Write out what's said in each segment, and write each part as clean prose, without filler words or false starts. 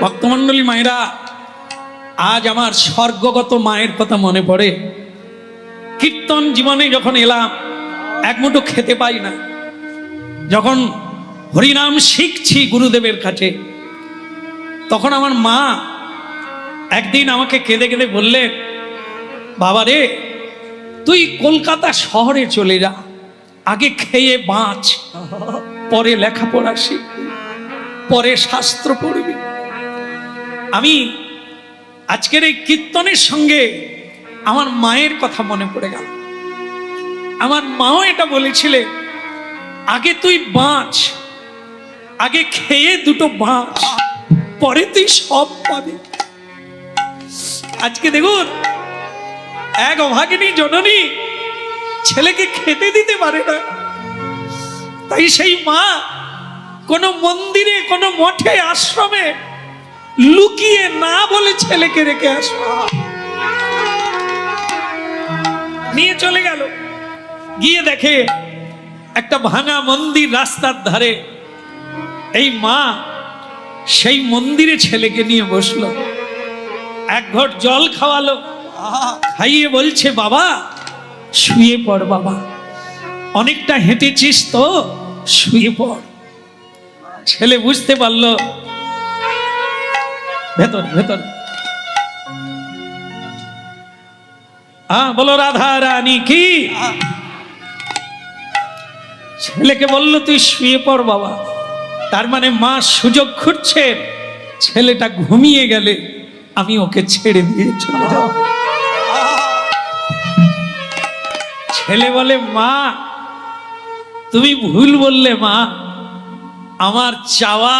ভক্তমণ্ডলী মায়েরা, আজ আমার স্বর্গগত মায়ের কথা মনে পড়ে। কীর্তন জীবনে যখন এলাম, এক মুঠো খেতে পাই না। যখন হরিনাম শিখছি গুরুদেবের কাছে, তখন আমার মা একদিন আমাকে কেঁদে কেঁদে বললেন, বাবা রে, তুই কলকাতা শহরে চলে যা, আগে খেয়ে বাঁচ, পরে লেখাপড়া শিখবি, পরে শাস্ত্র পড়বি। আমি আজকের এই কীর্তনের সঙ্গে আমার মায়ের কথা মনে পড়ে গেল। আমার মাও এটা বলেছিলেন, আগে তুই বাঁচ, আগে খেয়ে দুটো বাঁচ, পরে তুই সব পাবি। আজকে দেখুন, এক অভাগিনী জননী ছেলেকে খেতে দিতে পারে না, তাই সেই মা কোনো মন্দিরে, কোনো মঠে, আশ্রমে লুকিয়ে না বলে ছেলেকে রেখে আসো, নিয়ে চলে গেল। গিয়ে দেখে একটা ভাঙা মন্দির রাস্তার ধারে। এই মা সেই মন্দিরে ছেলেকে নিয়ে বসলো, এক ঘট জল খাওয়ালো, খাইয়ে বলছে, বাবা শুয়ে পড়, বাবা অনেকটা হেঁটেছিস তো, শুয়ে পড়। ছেলে বুঝতে পারলো ভেতর ভেতর। বলো রাধা রানী কি। ছেলেকে বলল, তুই শুয়ে পড় বাবা। তার মানে মা সুযোগ খুঁজছে, ছেলেটা ঘুমিয়ে গেলে আমি ওকে ছেড়ে দিয়ে চলে যাব। ছেলে বলে, মা তুমি ভুল বললে মা, আমার চাওয়া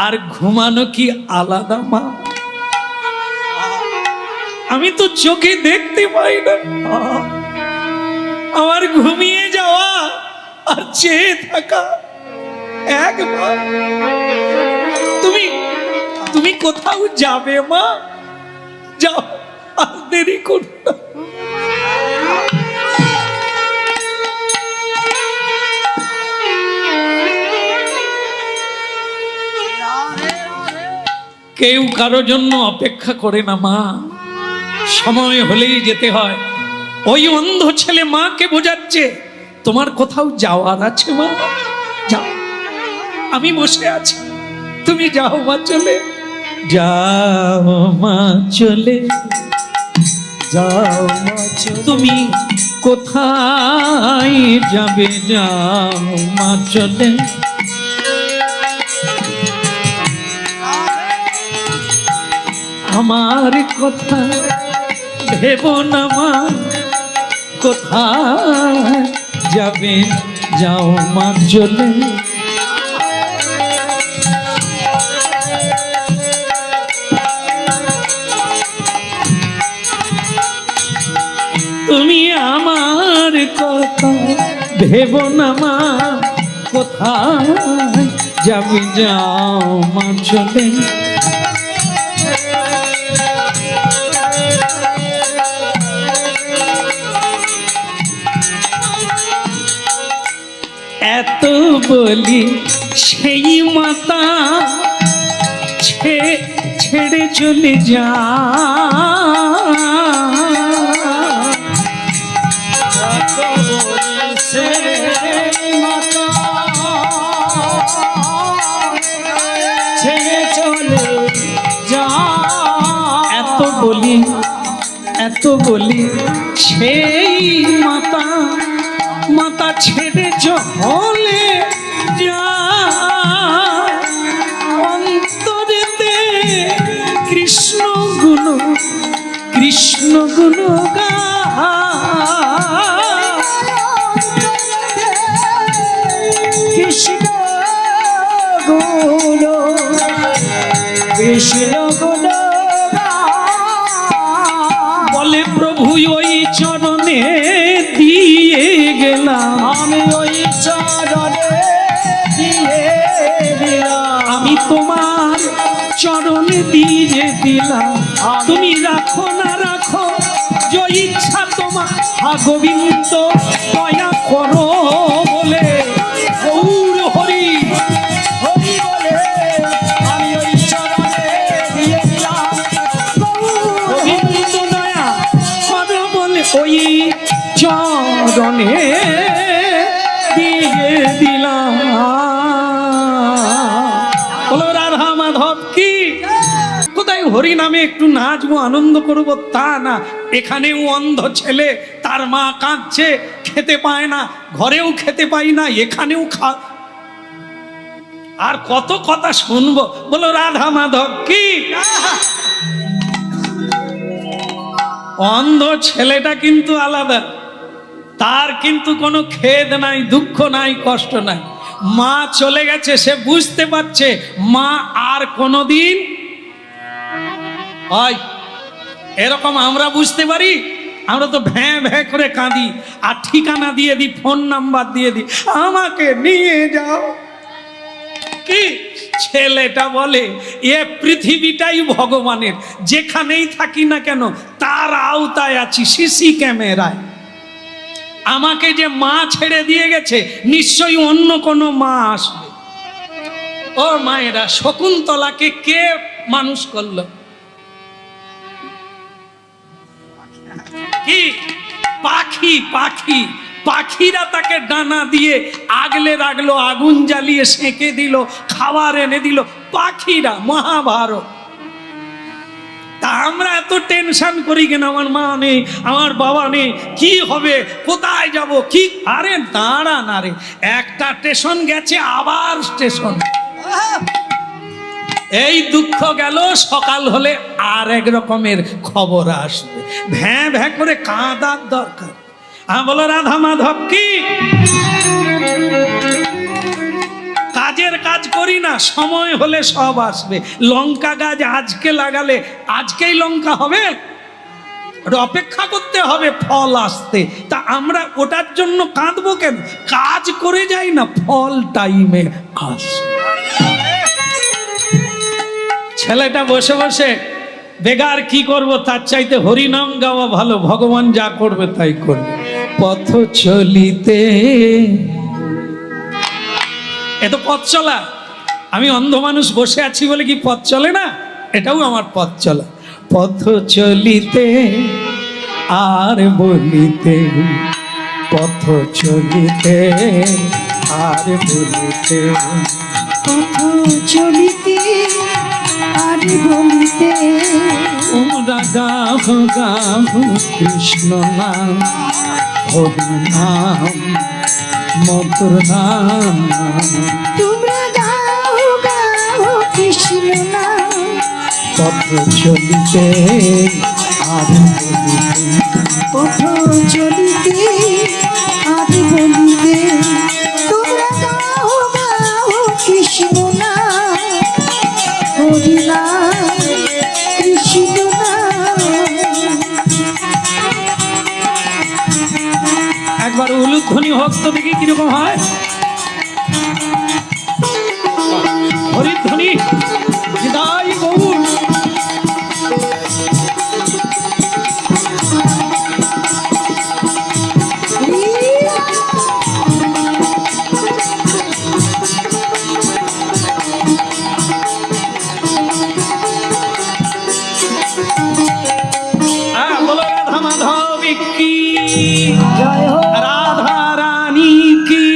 আর ঘুমানো কি আলাদা মা? আমি তো চোখে দেখতে পাই না, আমার ঘুমিয়ে যাওয়া আর চেয়ে থাকা একবার। তুমি কোথাও যাবে মা? যাও, আর দেরি করো না। কেউ কারো জন্য অপেক্ষা করে না মা, সময় হলেই যেতে হয়। ওই অন্ধ ছেলে মাকে বোঝাচ্ছে, তোমার কোথাও যাওয়ার আছে মা? যাও, আমি বসে আছি, তুমি যাও মা, চলে যাও মা, চলে যাও মা, তুমি কোথায় যাবে? যাও মা, চলে আমার কথা ভেবো না মা, কোথায় যাবে? যাও মা, চলে তুমি আমার কথা ভেবো না মা, কোথায় যাবে? যাও মা, চলে এত বলি সেই মাতা ছেড়ে চলে যা। এত বলি সেই মাতা ছেড়ে চলে যা। অন্তরেতে কৃষ্ণ গুণ গা। কৃষ্ণ গুণ বলে প্রভু ওই চরণে দিয়ে গেলাম, আমি ওই চরণে দিয়ে দিলাম, আমি তোমার চরণে দিয়ে দিলাম। তুমি রাখো না রাখো যে ইচ্ছা তোমার, হা গোবিন্দ দয়া করো বলে গৌর হরি হরি বলে আমি ওই চরণে গগনে দিয়ে দিলাম। বলো রাধা মাধব কি। কোথায় হরি নামে একটু নাচবো আনন্দ করবো তা না, এখানেও অন্ধ ছেলে, তার মা কাঁদছে, খেতে পায় না, ঘরেও খেতে পাই না, এখানেও আর কত কথা শুনবো। বলো রাধা মাধব কি। অন্ধ ছেলেটা কিন্তু আলাদা, তার কিন্তু কোনো খেদ নাই, দুঃখ নাই, কষ্ট নাই। মা চলে গেছে, সে বুঝতে পারছে মা আর কোনোদিন হয়। এরকম আমরা বুঝতে পারি? আমরা তো ভ্যাঁ ভ্যাঁ করে কাঁদি, আর ঠিকানা দিয়ে দিই, ফোন নাম্বার দিয়ে দিই, আমাকে নিয়ে যাও। কি ছেলেটা বলে এ পৃথিবীটাই ভগবানের, যেখানেই থাকি না কেন তার আওতায় আছি, সিসি ক্যামেরায়। আমাকে যে মা ছেড়ে দিয়ে গেছে, নিশ্চয়ই অন্য কোনো মা আসবে। ও মায়েরা, শকুন্তলাকে কে মানুষ করলো? কি পাখি? পাখি পাখিরা তাকে ডানা দিয়ে আগলে রাখলো, আগুন জ্বালিয়ে সেঁকে দিল, খাবার এনে দিল পাখিরা। মহাভারত। তা আমরা এত টেনশন করি কেন? আমার মা নেই, আমার বাবা নেই, কি হবে, কোথায় যাব, কি? আরে দাঁড়া না রে, একটা স্টেশন গেছে, আবার স্টেশন। এই দুঃখ গেল, সকাল হলে আর এক রকমের খবর আসবে। ভ্যাঁ ভ্যাঁ করে কাঁদার দরকার। বলো রাধা মাধব কি। কাজের কাজ করি না, সময় হলে সব আসবে। লঙ্কা গাছ আজকে লাগালে আজকেই লঙ্কা হবে, অপেক্ষা করতে হবে ফল আসতে। তা আমরা ওটার জন্য কাঁদবো কেন? কাজ করে যাই না, ফল টাইমে আসবে। ছেলেটা বসে বসে বেগার কি করব, তার চাইতে হরিনাম গাওয়া ভালো, ভগবান যা করবে তাই করবে। পথ চলিতে, এ তো পথ চলা। আমি অন্ধ মানুষ বসে আছি বলে কি পথ চলে না? এটাও আমার পথ চলা। পথ চলিতে আর বলিতে, পথ চলিতে আর বলিতে, পথ চলিতে আর বলিতে, তোমরা গাহ গাহ কৃষ্ণ নাম, হরি নাম, মধুর নাম। তোমরা গাও গাও কৃষ্ণ নাম। পথ চলিতে আর বলিতে, পথ চলিতে আর বলিতে, তোমরা গাও গাও কৃষ্ণ নাম, হরি নাম, কৃষ্ণ নাম। একবার উলুধ্বনি হোক তো দেখি কিরকম হয়। হরিধ্বনি হৃদয় গৌর। বলো রাধা মাধব কি, জয় হোক, রাধা রানী কি,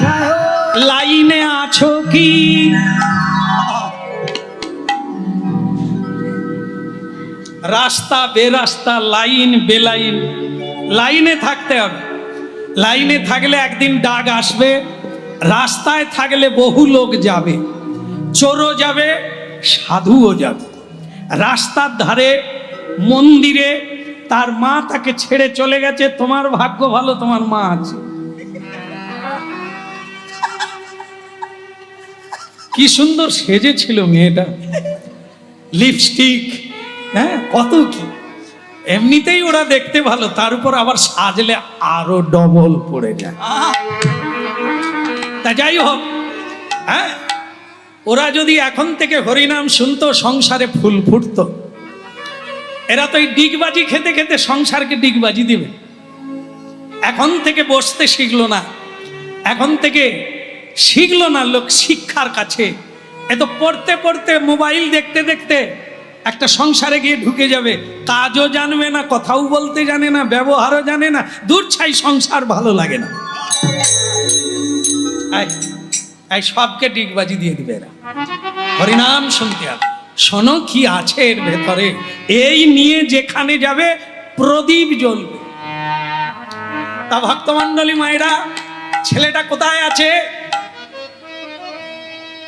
জয় হোক। লাইনে আছো কি? রাস্তা বেরাস্তা, লাইন বেলাইন, লাইনে থাকতে হবে। লাইনে থাকলে একদিন ডাক আসবে। রাস্তায় থাকলে বহু লোক যাবে, চোরও যাবে, সাধুও যাবে। রাস্তার ধারে মন্দিরে তার মা তাকে ছেড়ে চলে গেছে, তোমার ভাগ্য ভালো, তোমার মা আছে। কি সুন্দর সেজেছিল মেয়েটা, লিপস্টিক, হ্যাঁ কত কি। এমনিতেই ওরা দেখতে ভালো, তার উপর আবার সাজলে আরো ডবল পড়ে যায়। তা যাই হোক, হ্যাঁ ওরা যদি এখন থেকে হরিনাম শুনতো, সংসারে ফুল ফুটতো। এরা তো এই ডিগবাজি খেতে খেতে সংসারকে ডিগবাজি দিবে। এখন থেকে বসতে শিখলো না, এখন থেকে শিখলো না লোক শিক্ষার কাছে। এ তো পড়তে পড়তে, মোবাইল দেখতে দেখতে একটা সংসারে গিয়ে ঢুকে যাবে, কাজও জানবে না, কথাও বলতে জানে না, ব্যবহারও জানে না, দূর ছাই সংসার ভালো লাগে না। এই সবকে ডিগবাজি দিয়ে দিবে এরা। হরিনাম শুনতে হবে, শোনো কি আছে এর ভেতরে, এই নিয়ে যেখানে যাবে প্রদীপ জ্বলবে। তা ভক্তমণ্ডলী মায়েরা, ছেলেটা কোথায় আছে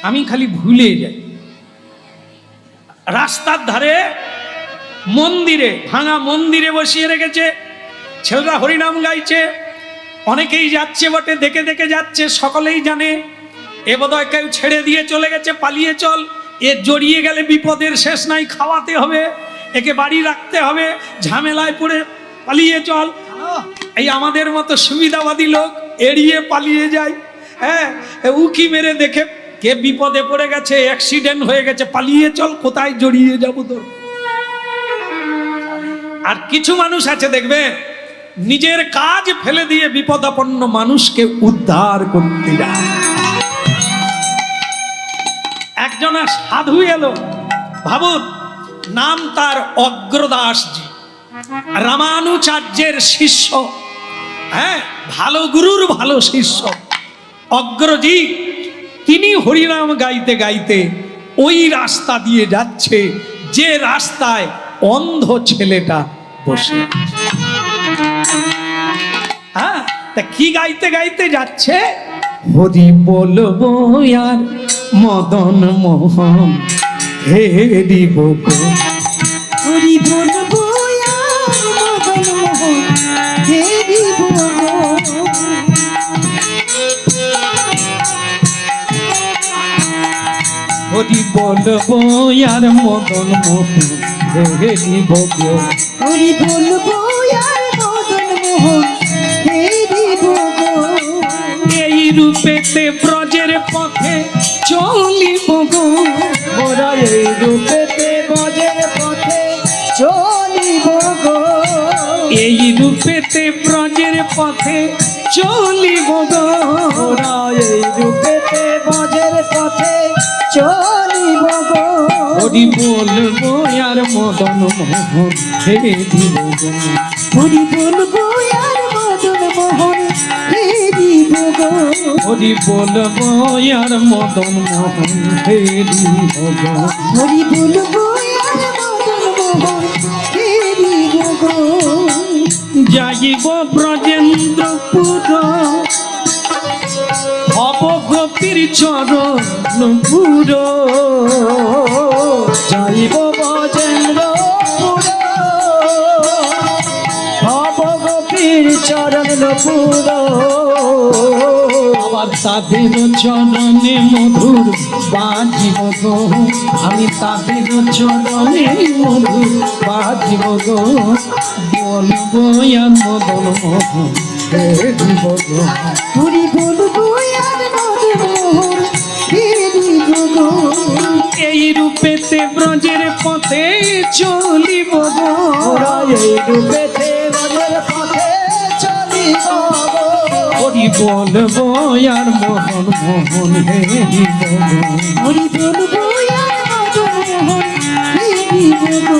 আমি খালি ভুলে যাই। রাস্তার ধারে মন্দিরে, ভাঙা মন্দিরে বসিয়ে রেখেছে, ছেলেরা হরিনাম গাইছে, অনেকেই যাচ্ছে বটে, দেখে দেখে যাচ্ছে, সকলেই জানে এ বোধহয় কেউ ছেড়ে দিয়ে চলে গেছে, পালিয়ে চল, এ জড়িয়ে গেলে বিপদের শেষ নাই, খাওয়াতে হবে, একে বাড়ি রাখতে হবে, ঝামেলায় পড়ে পালিয়ে চল। এই আমাদের মতো সুবিধাবাদী লোক এড়িয়ে পালিয়ে যায়। হ্যাঁ, উকি মেরে দেখে কে বিপদে পড়ে গেছে, অ্যাক্সিডেন্ট হয়ে গেছে, পালিয়ে চল, কোথায় জড়িয়ে যাবো তোর। আর কিছু মানুষ আছে দেখবে নিজের কাজ ফেলে দিয়ে বিপদাপন্ন মানুষকে উদ্ধার করতে যায়। একজন সাধু এলো, ভাবুন, নাম তার অগ্রদাসজি, রামানুচার্যের শিষ্য। হ্যাঁ, ভালো গুরুর ভালো শিষ্য অগ্রজি। তিনি হরিনাম গাইতে গাইতে ওই রাস্তা দিয়ে যাচ্ছে যে রাস্তায় অন্ধ ছেলেটা বসে। হ্যাঁ, তা কি গাইতে গাইতে যাচ্ছে? হরি বলবো আর মদন মোহন হেরি বকো, হরি বলবো আর মদন মোহন হেরি বকো। হরি বলবো আর মদন মোহন হেরি বকো, হরি বলবো আর মদন মোহন হেরি বকো। এই রূপেতে ব্রজের পথে চলিব গো, মোরা এই রূপেতে ব্রজের পথে চলিব গো। এই রূপেতে ব্রজের পথে চলিব গো, মোরা এই রূপেতে ব্রজের পথে চলিব গো। হরি বলবো আর মদন মোহন হেরি বকো, হরি বলবো আর মদন মোহন হেরি বকো। হরি বলবো আর মদন মোহন হেরি বকো। হরি বলবো আর মদন মোহন হেরি বকো। যাইব ব্রজেন্দ্রপুর হব গোপীর চরণ পুর, যাইব ব্রজেন্দ্রপুর হব গোপীর চরণপুর। আবার তাদের চরণে মধুর বাজিব গো, আমি তাদের চরণে মধুর বাজিব গো, বলবো আর মদন মোহন হেরি বকো। হরি বলবো আর মদন মোহন হেরি বকো। এই রূপেতে ব্রজের পথে চলিব গো, মোরা এই রূপেতে ব্রজের পথে চলিব গো। হরি বলবো আর মদন মোহন হেরি বকো। হরি বলবো আর মদন মোহন হেরি বকো।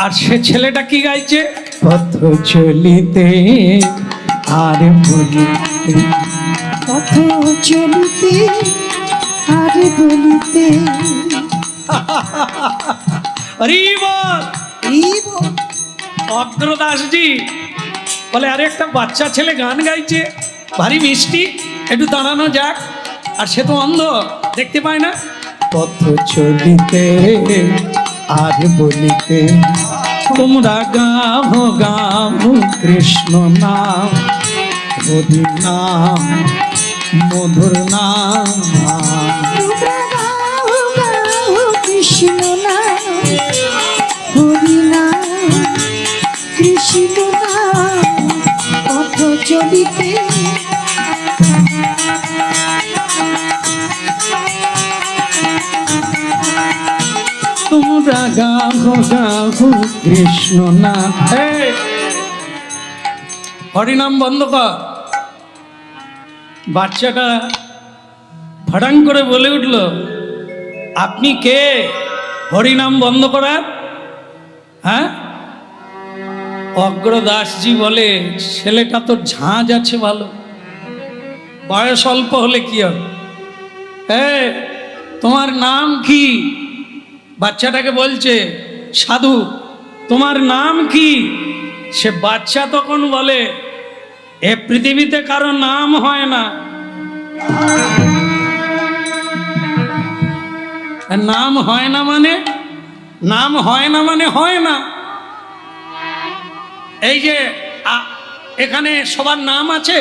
আর সে ছেলেটা কি গাইছে? পথ চলিতে আর বলিতে, পথ চলিতে আর বলিতে। হরি বল। এই বল। অগ্রদাসজি বলে, আরে একটা বাচ্চা ছেলে গান গাইছে, ভারী মিষ্টি, একটু দাঁড়ানো যাক। আর সে তো অন্ধ, দেখতে পায় না। পথ চলিতে আর বলিতে, তোমরা গাও গাও কৃষ্ণ নাম, হরি নাম মধুর নাম। তোমরা গাও গাও কৃষ্ণ নাম, হরি নাম কৃষ্ণ নাম। পথ চলিতে তোমরা গাও গাও কৃষ্ণ নাম। হরিনাম বন্ধ কর। বাচ্চাটা ফাটাং করে বলে উঠল, আপনি কে হরিনাম বন্ধ করার? হ্যাঁ? অগ্রদাসজি বলে, ছেলেটা তো ঝাঁজ আছে ভালো, বয়স অল্প হলে কি হবে? তোমার নাম কি? বাচ্চাটাকে বলছে, সাধু তোমার নাম কি? সে বাচ্চা তখন বলে, এ পৃথিবীতে কারো নাম হয় না। নাম হয় না মানে? নাম হয় না মানে হয় না। এই যে এখানে সবার নাম আছে,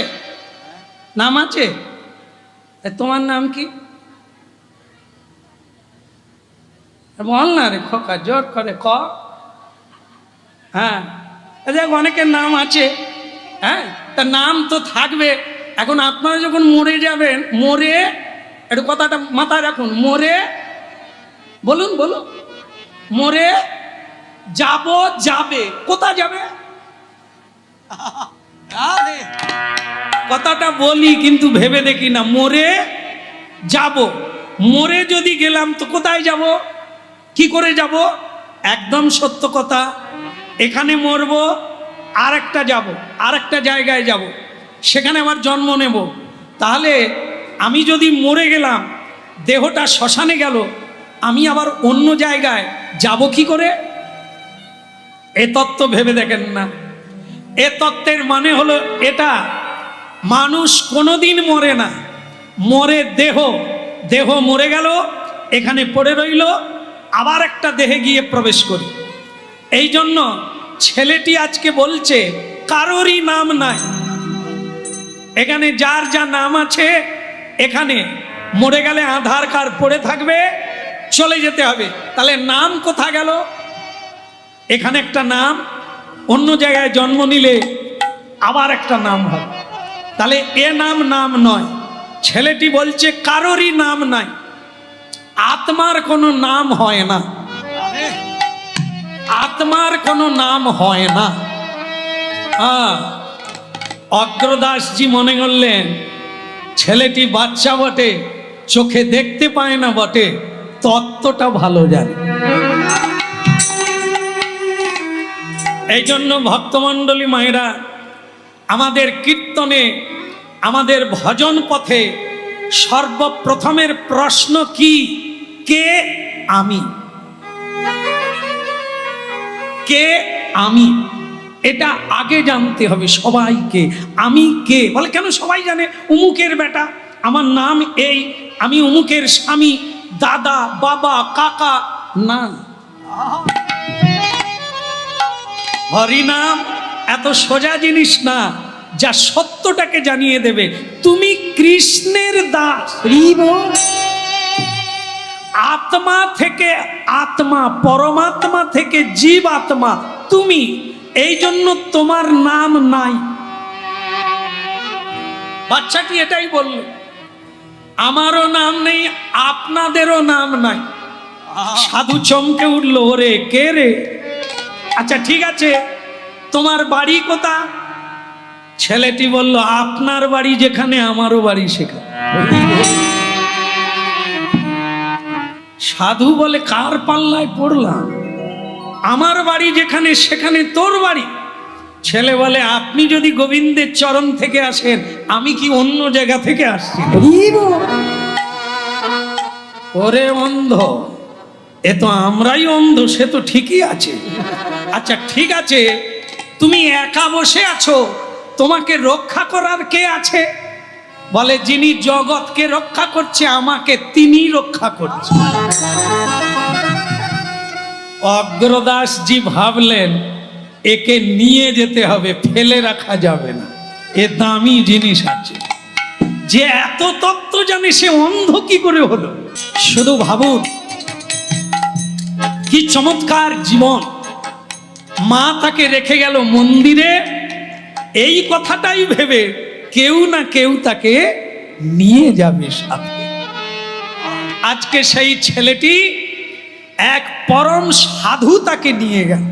নাম আছে। তোমার নাম কি? বল না রে খোকা, জোর করে ক। হ্যাঁ, দেখ অনেকের নাম আছে। হ্যাঁ, তা নাম তো থাকবে। এখন আপনারা যখন মরে যাবেন, মরে, একটু কথাটা মাথায় রাখুন, মরে, বলুন বলুন, মরে যাব, যাবে, কোথায় যাবে? কথাটা বলি কিন্তু ভেবে দেখি না। মরে যাব, মরে যদি গেলাম তো কোথায় যাব? কি করে যাব? একদম সত্য কথা, এখানে মরবো, আর একটা যাব, আর একটা জায়গায় যাব, সেখানে আমার জন্ম নেব। তাহলে আমি যদি মরে গেলাম, দেহটা শ্মশানে গেল, আমি আবার অন্য জায়গায় যাব কি করে? এ তত্ত্ব ভেবে দেখেন না। এ তত্ত্বের মানে হলো এটা, মানুষ কোনোদিন মরে না, মরে দেহ, দেহ মরে গেল, এখানে পড়ে রইল, আবার একটা দেহে গিয়ে প্রবেশ করি। এই জন্য ছেলেটি আজকে বলছে কারোরই নাম নাই। এখানে যার যা নাম আছে, এখানে মরে গেলে আধার কার্ড পড়ে থাকবে, চলে যেতে হবে। তাহলে নাম কোথা গেল? এখানে একটা নাম, অন্য জায়গায় জন্ম নিলে আবার একটা নাম হবে। তাহলে এ নাম নাম নয়। ছেলেটি বলছে কারোরই নাম নাই। আত্মার কোনো নাম হয় না, আত্মার কোনো নাম হয় না। অগ্রদাসজি মনে করলেন ছেলেটি বাচ্চা বটে, চোখে দেখতে পায় না বটে, তত্ত্বটা ভালো জানে। এই জন্য ভক্তমণ্ডলী মায়েরা, আমাদের কীর্তনে, আমাদের ভজন পথে সর্বপ্রথমের প্রশ্ন কি? কে আমি? কে আমি? এটা আগে জানতে হবে সবাইকে। আমি কে? বলে কেন সবাই জানে, উমুকের বেটা, আমার নাম এই, আমি উমুকের স্বামী, দাদা, বাবা, কাকা। না, হরিনাম এত সোজা জিনিস না, যা সত্যটাকে জানিয়ে দেবে। তুমি কৃষ্ণের দাস, আত্মা থেকে আত্মা, পরমাত্মা থেকে জীব আত্মা তুমি। এই জন্য তোমার নাম নাই। বাচ্চাটি এটাই বলল, আমারও নাম নেই, আপনাদেরও নাম নাই। সাধু চমকে উঠল, ওরে কে রে? আচ্ছা ঠিক আছে, তোমার বাড়ি কোথা? ছেলেটি বলল, আপনার বাড়ি যেখানে আমারও বাড়ি সেখানে। সাধু বলে, কার পাল্লায় পড়লাম? আমার বাড়ি যেখানে সেখানে তোর বাড়ি? ছেলে বলে, আপনি যদি গোবিন্দের চরণ থেকে আসেন, আমি কি অন্য জায়গা থেকে আসছি? ওরে অন্ধ, এ তো আমরাই অন্ধ, সে তো ঠিকই আছে। আচ্ছা ঠিক আছে, তুমি একা বসে আছো, তোমাকে রক্ষা করার কে আছে? বলে, যিনি জগৎকে রক্ষা করছে, আমাকে তিনি রক্ষা করছে। অগ্রদাসজি ভাবলেন, একে নিয়ে যেতে হবে, ফেলে রাখা যাবে না, এ দামি জিনিস আছে। যে এত তত্ত্ব জানে সে অন্ধ কি করে হলো? শুধু ভাবুন কি চমৎকার জীবন। মা তাকে রেখে গেল মন্দিরে, এই কথাটাই ভেবে কেউ না কেউ তাকে নিয়ে যাবে সাথে। আজকে সেই ছেলেটি এক পরম সাধু তাকে নিয়ে গেল,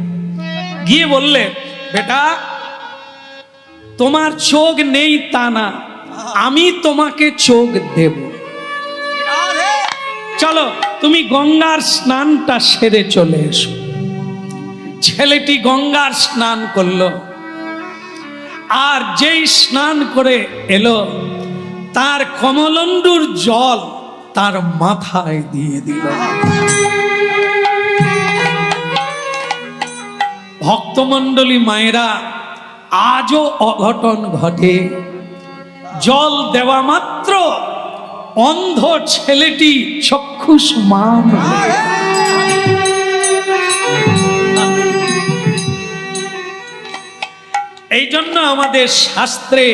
গিয়ে বললে, বেটা তোমার চোখ নেই তা না, আমি তোমাকে চোখ দেব। চলো তুমি গঙ্গার স্নানটা সেরে চলে এসো। ছেলেটি গঙ্গার স্নান করলো, আর যেই স্নান করে এলো তার কমলণ্ডুর জল তার মাথায় দিয়ে দিল। ভক্তমণ্ডলী মায়েরা, আজও অঘটন ঘটে। জল দেওয়া মাত্র অন্ধ ছেলেটি চক্ষুষ্মান হয়ে যায়। এই জন্য আমাদের শাস্ত্রে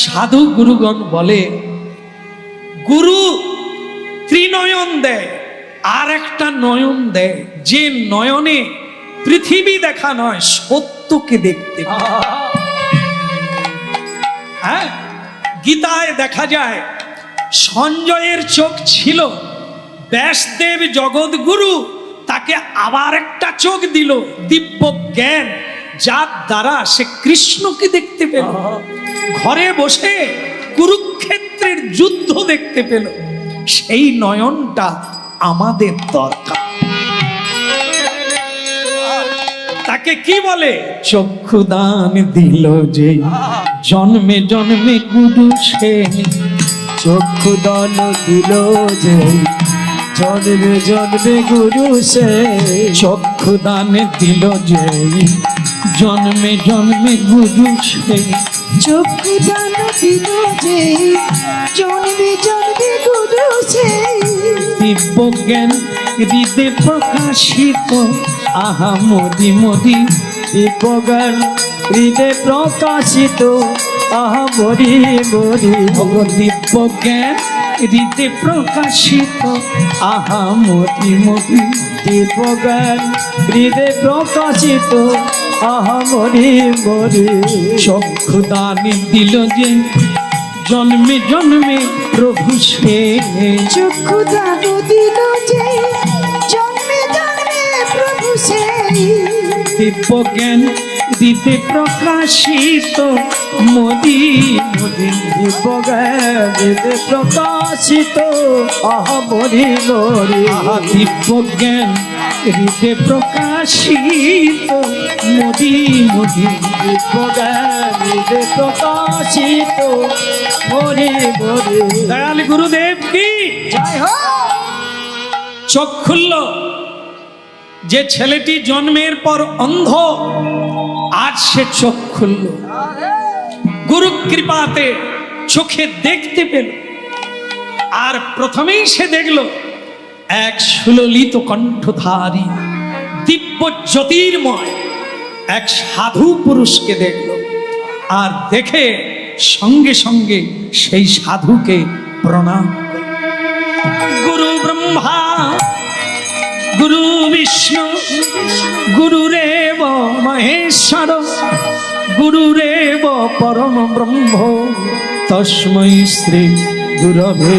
সাধু গুরুগণ বলে, গুরু ত্রিনয়ন দেয়, আর একটা নয়ন দেয়, যে নয়নে পৃথিবী দেখা নয়, সত্যকে দেখতে পায়। হ্যাঁ, গীতায় দেখা যায় সঞ্জয়ের চোখ ছিল, ব্যাসদেব জগৎগুরু তাকে আবার একটা চোখ দিল, দিব্য জ্ঞান, যার দ্বারা সে কৃষ্ণকে দেখতে পেল। ঘরে বসে কুরুক্ষেত্রের যুদ্ধ দেখতে পেল। সেই নয়নটা আমাদের দরকার। তাকে কি বলে? চক্ষুদান দিল যে, জন্মে জন্মে গুরু সে। চক্ষুদান দিল যে, জন্মে জন্মে গুরু সে। চক্ষুদান দিল যে, জন্মে জন্মে গুরু সে। চক্ষুদান দিল যে, জন্মে জন্মে গুরু সে। দিব্য জ্ঞান হৃদে প্রকাশিত, আহা মোদি মোদি। দিব্যজ্ঞান হৃদে প্রকাশিত, আহা মরি মরি। দিব্য জ্ঞান হৃদে প্রকাশিত, আহা মোদি মোদি। দিব্যজ্ঞান হৃদে প্রকাশিত, আহা মরি মরি। চক্ষুদান দিল যে, জন্মে জন্মে প্রভু সে। চক্ষুদান দিল যে, জন্মে জন্মে প্রভু সে। দিব্য জ্ঞান হৃদে প্রকাশিত, মোদি মোদি। দিব্যজ্ঞান হৃদে প্রকাশিত, আহা মরি মরি। আহা দিব্য জ্ঞান হৃদে প্রকাশিত, মোদি মোদি। দিব্যজ্ঞান হৃদে প্রকাশিত, মরি মরি। দয়াল গুরুদেব কি জয় হোক। চোখ খুলল। যে ছেলেটি জন্মের পর অন্ধ, আজ সে চোখ খুলল। গুরু কৃপাতে চোখে দেখতে পেল। আর প্রথমেই সে দেখল এক সুললিত কণ্ঠধারী, দিব্য জ্যোতির্ময় এক সাধু পুরুষকে দেখল। আর দেখে সঙ্গে সঙ্গে সেই সাধুকে প্রণাম করল। গুরু ব্রহ্মা গুরু বিষ্ণু গুরুরেব মহেশ্বর, গুরুরেব পরম ব্রহ্ম, তস্मै শ্রী গুরবে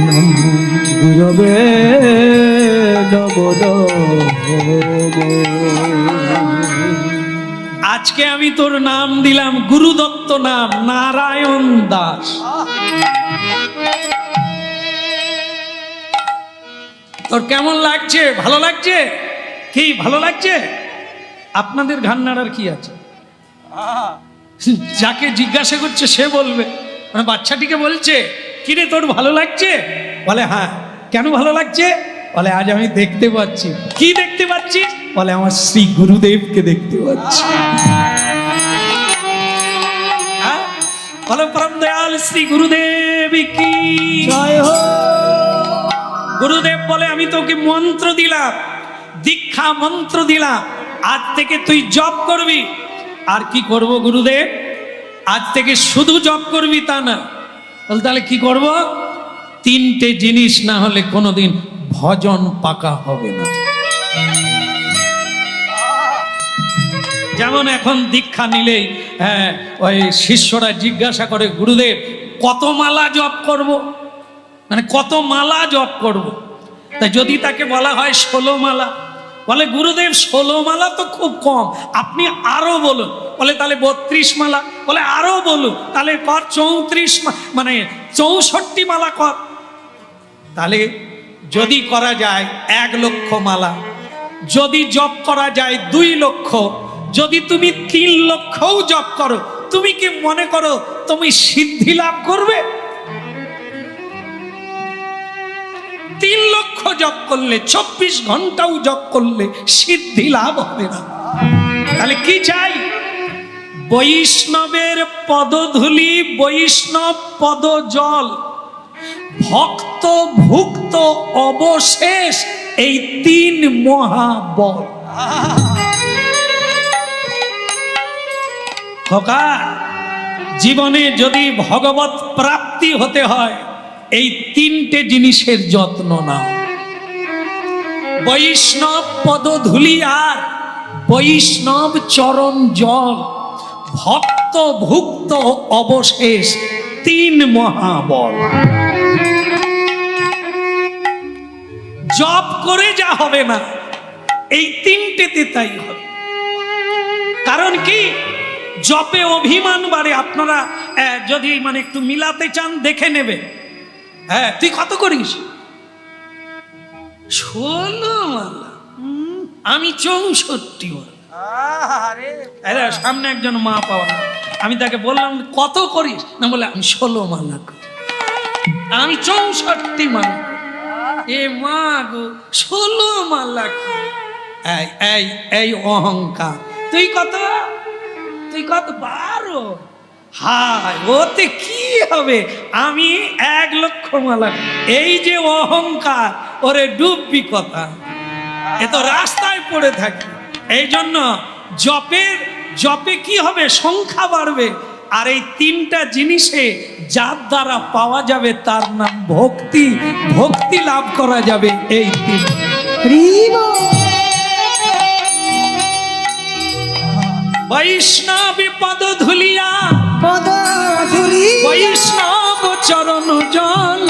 নমঃ। গুরবে নমো নমো। আজকে আমি তোর নাম দিলাম গুরুদত্ত নাম, নারায়ণ দাস। তোর কেমন লাগছে? ভালো লাগছে? কি ভালো লাগছে? আপনাদের ঘাড় নাড়ার কি আছে? যাকে জিজ্ঞাসা করছে সে বলবে। মানে বাচ্চাটিকে বলছে, কিরে তোর ভালো লাগছে? বলে হ্যাঁ। কেন ভালো লাগছে? বলে আজ আমি দেখতে পাচ্ছি। কি দেখতে পাচ্ছি? বলে আমার শ্রী গুরুদেবকে দেখতে পাচ্ছি। হ্যাঁ? বলে পরম দয়াল শ্রী গুরুদেব কি জয় হোক। গুরুদেব বলে আমি তোকে মন্ত্র দিলাম, দীক্ষা মন্ত্র দিলাম, আজ থেকে তুই জপ করবি। আর কি করব গুরুদেব? আজ থেকে শুধু জপ করবি তা না। বল তাহলে কি করব? তিনটে জিনিস না হলে কোনোদিন ভজন পাকা হবে না। যেমন এখন দীক্ষা নিলেই ওই শিষ্যরা জিজ্ঞাসা করে, গুরুদেব কত মালা জপ করব? মানে কত মালা জপ করব? তা যদি তাকে বলা হয় 16 মালা, বলে গুরুদেব 16 মালা তো খুব কম, আপনি আরো বলুন। বলে তাহলে 32 মালা। বলে আরো বলুক, তাহলে কর 34 মানে 64 মালা কর। তাহলে যদি করা যায় 1 লক্ষ মালা, যদি জপ করা যায় 2 লক্ষ, যদি তুমি 3 লক্ষও জপ করো, তুমি কি মনে করো তুমি সিদ্ধি লাভ করবে? 3 লক্ষ জপ করলে, 24 ঘন্টাও জপ করলে সিদ্ধি লাভ হবে না। তাহলে কি চাই? বৈষ্ণবের পদধূলি, বৈষ্ণব পদ জল, ভক্ত ভুক্ত অবশেষ, এই 3 মহাবল। খোকা, জীবনে যদি ভগবত প্রাপ্তি হতে হয় এই 3টে জিনিসের যত্ন নাও। বৈষ্ণব পদধূলি আর বৈষ্ণব চরণ জল, ভক্ত ভুক্ত অবশেষ, 3 মহাবল। জপ করে যা হবে না, এই 3টেতে তাই হবে। কারণ কি? জপে অভিমান বাড়ে। আপনারা যদি মানে একটু মিলাতে চান দেখে নেবে। হ্যাঁ, তুই কত করিস? 16 মালা। আমি 64 মালা। আরে সামনে একজন মা পাওয়া, আমি তাকে বললাম কত করিস? না, বলে আমি 16 মালা করি। আমি 64 মালা। এ মা গো, 16 মালা কি? এই অহংকার। তুই কত? তুই কত? 12। হায়, ওতে কি হবে? আমি 1 লক্ষ মালা। এই যে অহংকার, ওরে ডুববি কথা, এ তো রাস্তায় পড়ে থাকে। এই জন্য জপে কি হবে? সংখ্যা বাড়বে। আর এই 3টা জিনিসে যার দ্বারা পাওয়া যাবে তার নাম ভক্তি। ভক্তি লাভ করা যাবে এই 3। বৈষ্ণব পদধূলিয়া, বৈষ্ণব চরণ জল,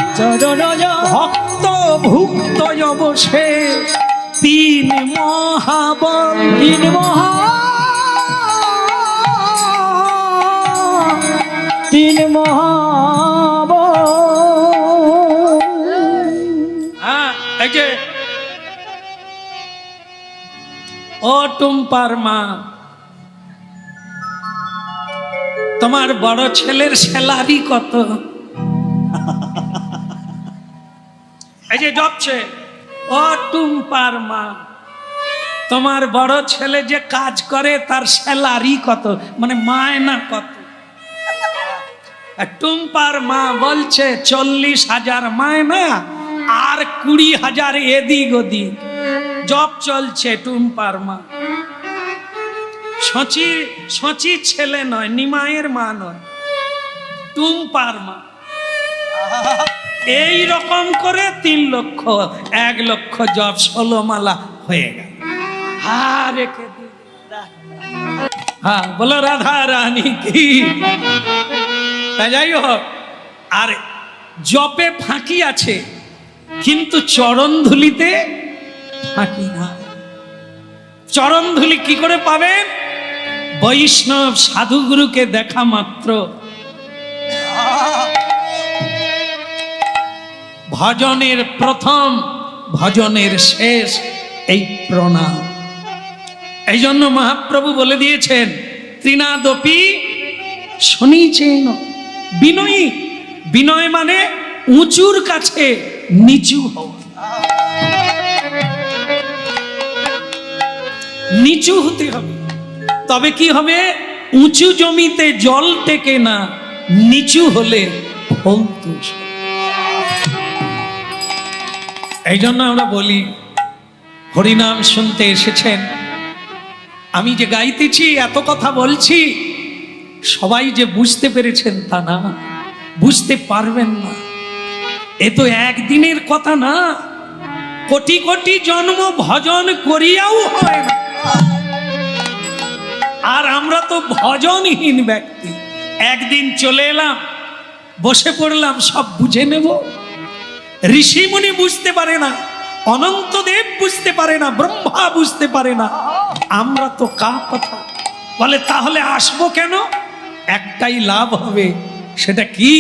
ভক্ত ভুক্ত অবশেষ, 3 মহাবল। 3 মহাবল। এই যে ও টুম্পার মা, তোমার বড় ছেলের স্যালারি কত? এই যে জপছে, ও টুম্পার মা, তোমার বড় ছেলে যে কাজ করে তার স্যালারি কত, মানে মায়না কত? টুম্পার মা বলছে 40,000 মায়না আর 20,000 এদিক ওদিক। জপ চলছে টুম্পার মা। সচি ছেলে নয়, নিমায়ের মা নয়, টুম্পার মা। এই রকম করে 3 লক্ষ, 1 লক্ষ জপ 16 মালা হয়ে গেল। রেখে দি। বলো রাধা রানী কি। যাই হোক, আর জপে ফাঁকি আছে কিন্তু চরণ ধুলিতে ফাঁকি না। চরণ ধুলি কি করে পাবেন? বৈষ্ণব সাধুগুরুকে দেখা মাত্র ভজনের প্রথম, ভজনের শেষ, এই প্রণাম। এই জন্য মহাপ্রভু বলে দিয়েছেন, ত্রিনাদপি শনিচেন বিনয়ী। বিনয় মানে উঁচুর কাছে নিচু হওয়া। নিচু হতে হবে, তবে কি হবে? উঁচু জমিতে জল টেকে না, নিচু হলে ফলতুষ। এই জন্য আমরা বলি, হরিনাম শুনতে এসেছেন, আমি যে গাইতেছি, এত কথা বলছি, সবাই যে বুঝতে পেরেছেন তা না, বুঝতে পারবেন না। এ তো একদিনের কথা না, কোটি কোটি জন্ম ভজন করিয়াও হয় না। আর আমরা তো ভজনহীন ব্যক্তি। একদিন চলে এলাম, বসে পড়লাম, সব বুঝে নেব। ঋষিমুনি বুঝতে পারে না, অনন্তদেব বুঝতে পারে না, ব্রহ্মা বুঝতে পারে না, আমরা তো কা কথা বলে। তাহলে আসবো কেন? একটাই লাভ হবে, সেটা কি?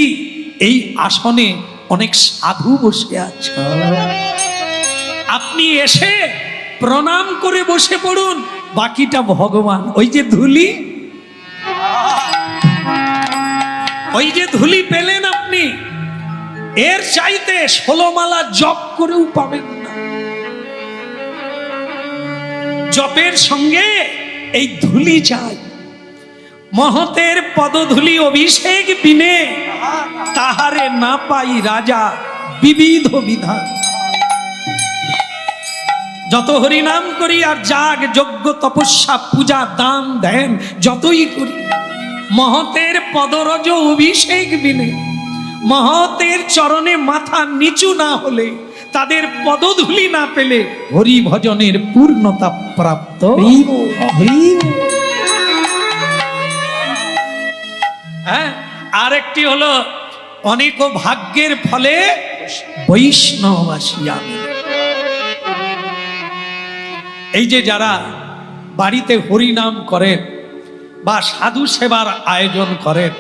এই আসনে অনেক সাধু বসে আছে। আপনি এসে প্রণাম করে বসে পড়ুন, বাকিটা ভগবান। ওই যে ধুলি, ওই যে ধুলি পেলেন আপনি, এর চাইতে 16 মালা জপ করেও পাবেন না। জপের সঙ্গে এই ধুলি চাই। মহতের পদধূলি অভিষেক বিনে, তাহারে না পাই রাজা বিবিধ বিধান। যত হরিনাম করি আর যাগ যজ্ঞ তপস্যা পূজা দান ধ্যান যতই করি, মহতের পদরজ অভিষেক বিনে, মহতের চরণে মাথা নিচু না হলে, তাদের পদধূলি না পেলে হরি ভজনের পূর্ণতা প্রাপ্ত। হ্যাঁ, আরেকটি হলো অনেক ভাগ্যের ফলে বৈষ্ণবাসী আমি। এই যে যারা বাড়িতে হরিনাম করেন বা সাধু সেবার আয়োজন করেন,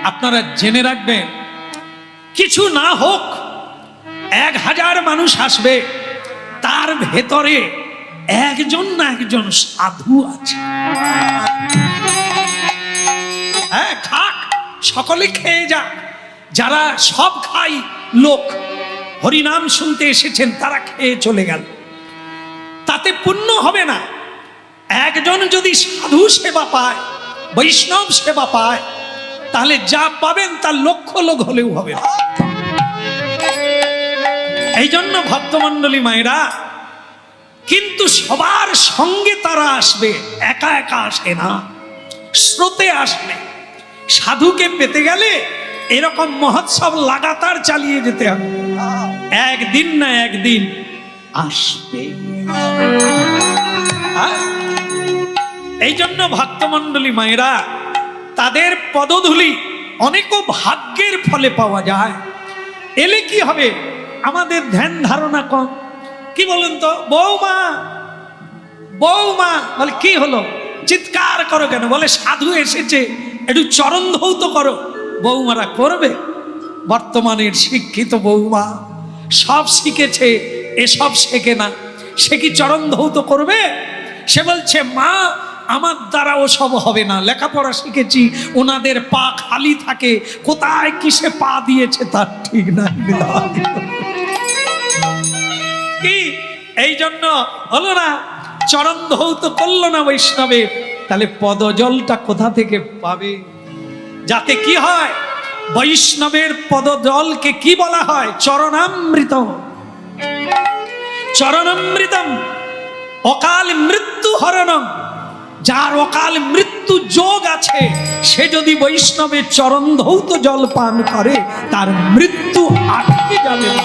আপনারা জেনে রাখবেন, কিছু না হোক 1000 মানুষ আসবে, তার ভেতরে একজন না একজন সাধু আছে। হ্যাঁ, খাক, সকলে খেয়ে যাক। যারা সব খাই লোক হরিনাম শুনতে এসেছেন, তারা খেয়ে চলে গেল, তাতে পুণ্য হবে না। একজন যদি সাধু সেবা পায়, বৈষ্ণব সেবা পায়, তাহলে যা পাবেন তার লক্ষ লোক হলেও হবে না। এই জন্য ভক্তমণ্ডলী মায়েরা, কিন্তু সবার সঙ্গে তারা আসবে, একা একা আসে না, স্রোতে আসবে। সাধুকে পেতে গেলে এরকম মহোৎসব লাগাতার চালিয়ে যেতে হবে, একদিন না একদিন আসবে। এই জন্য ভক্তমণ্ডলী মায়েরা, তাদের পদধূলি অনেকও ভাগ্যের ফলে পাওয়া যায়। এলে কি হবে? আমাদের ধ্যান ধারণা কম। কি বলুন তো, বৌমা বৌমা বলে, কি হলো চিৎকার করো কেন? বলে সাধু এসেছে, একটু চরণ ধৌত করো। বৌমারা করবে? বর্তমানের শিক্ষিত বৌমা সব শিখেছে, এসব শেখে না। সে কি চরণ ধৌত করবে? সে বলছে, মা আমার দ্বারা ওসব হবে না, লেখাপড়া শিখেছি, ওনাদের পা খালি থাকে, কোথায় কিসে পা দিয়েছে তার ঠিক নাই। কি এই জন্য হলো না, চরণ ধৌত করলো না বৈষ্ণবে, তাহলে পদজলটা কোথা থেকে পাবে? যাতে কি হয়, বৈষ্ণবের পদজলকে কি বলা হয়? চরণামৃতম। চরণামৃতম অকাল মৃত্যু হরণম। যার অকাল মৃত্যু যোগ আছে, সে যদি বৈষ্ণবের চরণ ধৌত জল পান করে, তার মৃত্যু আটকে যাবে না।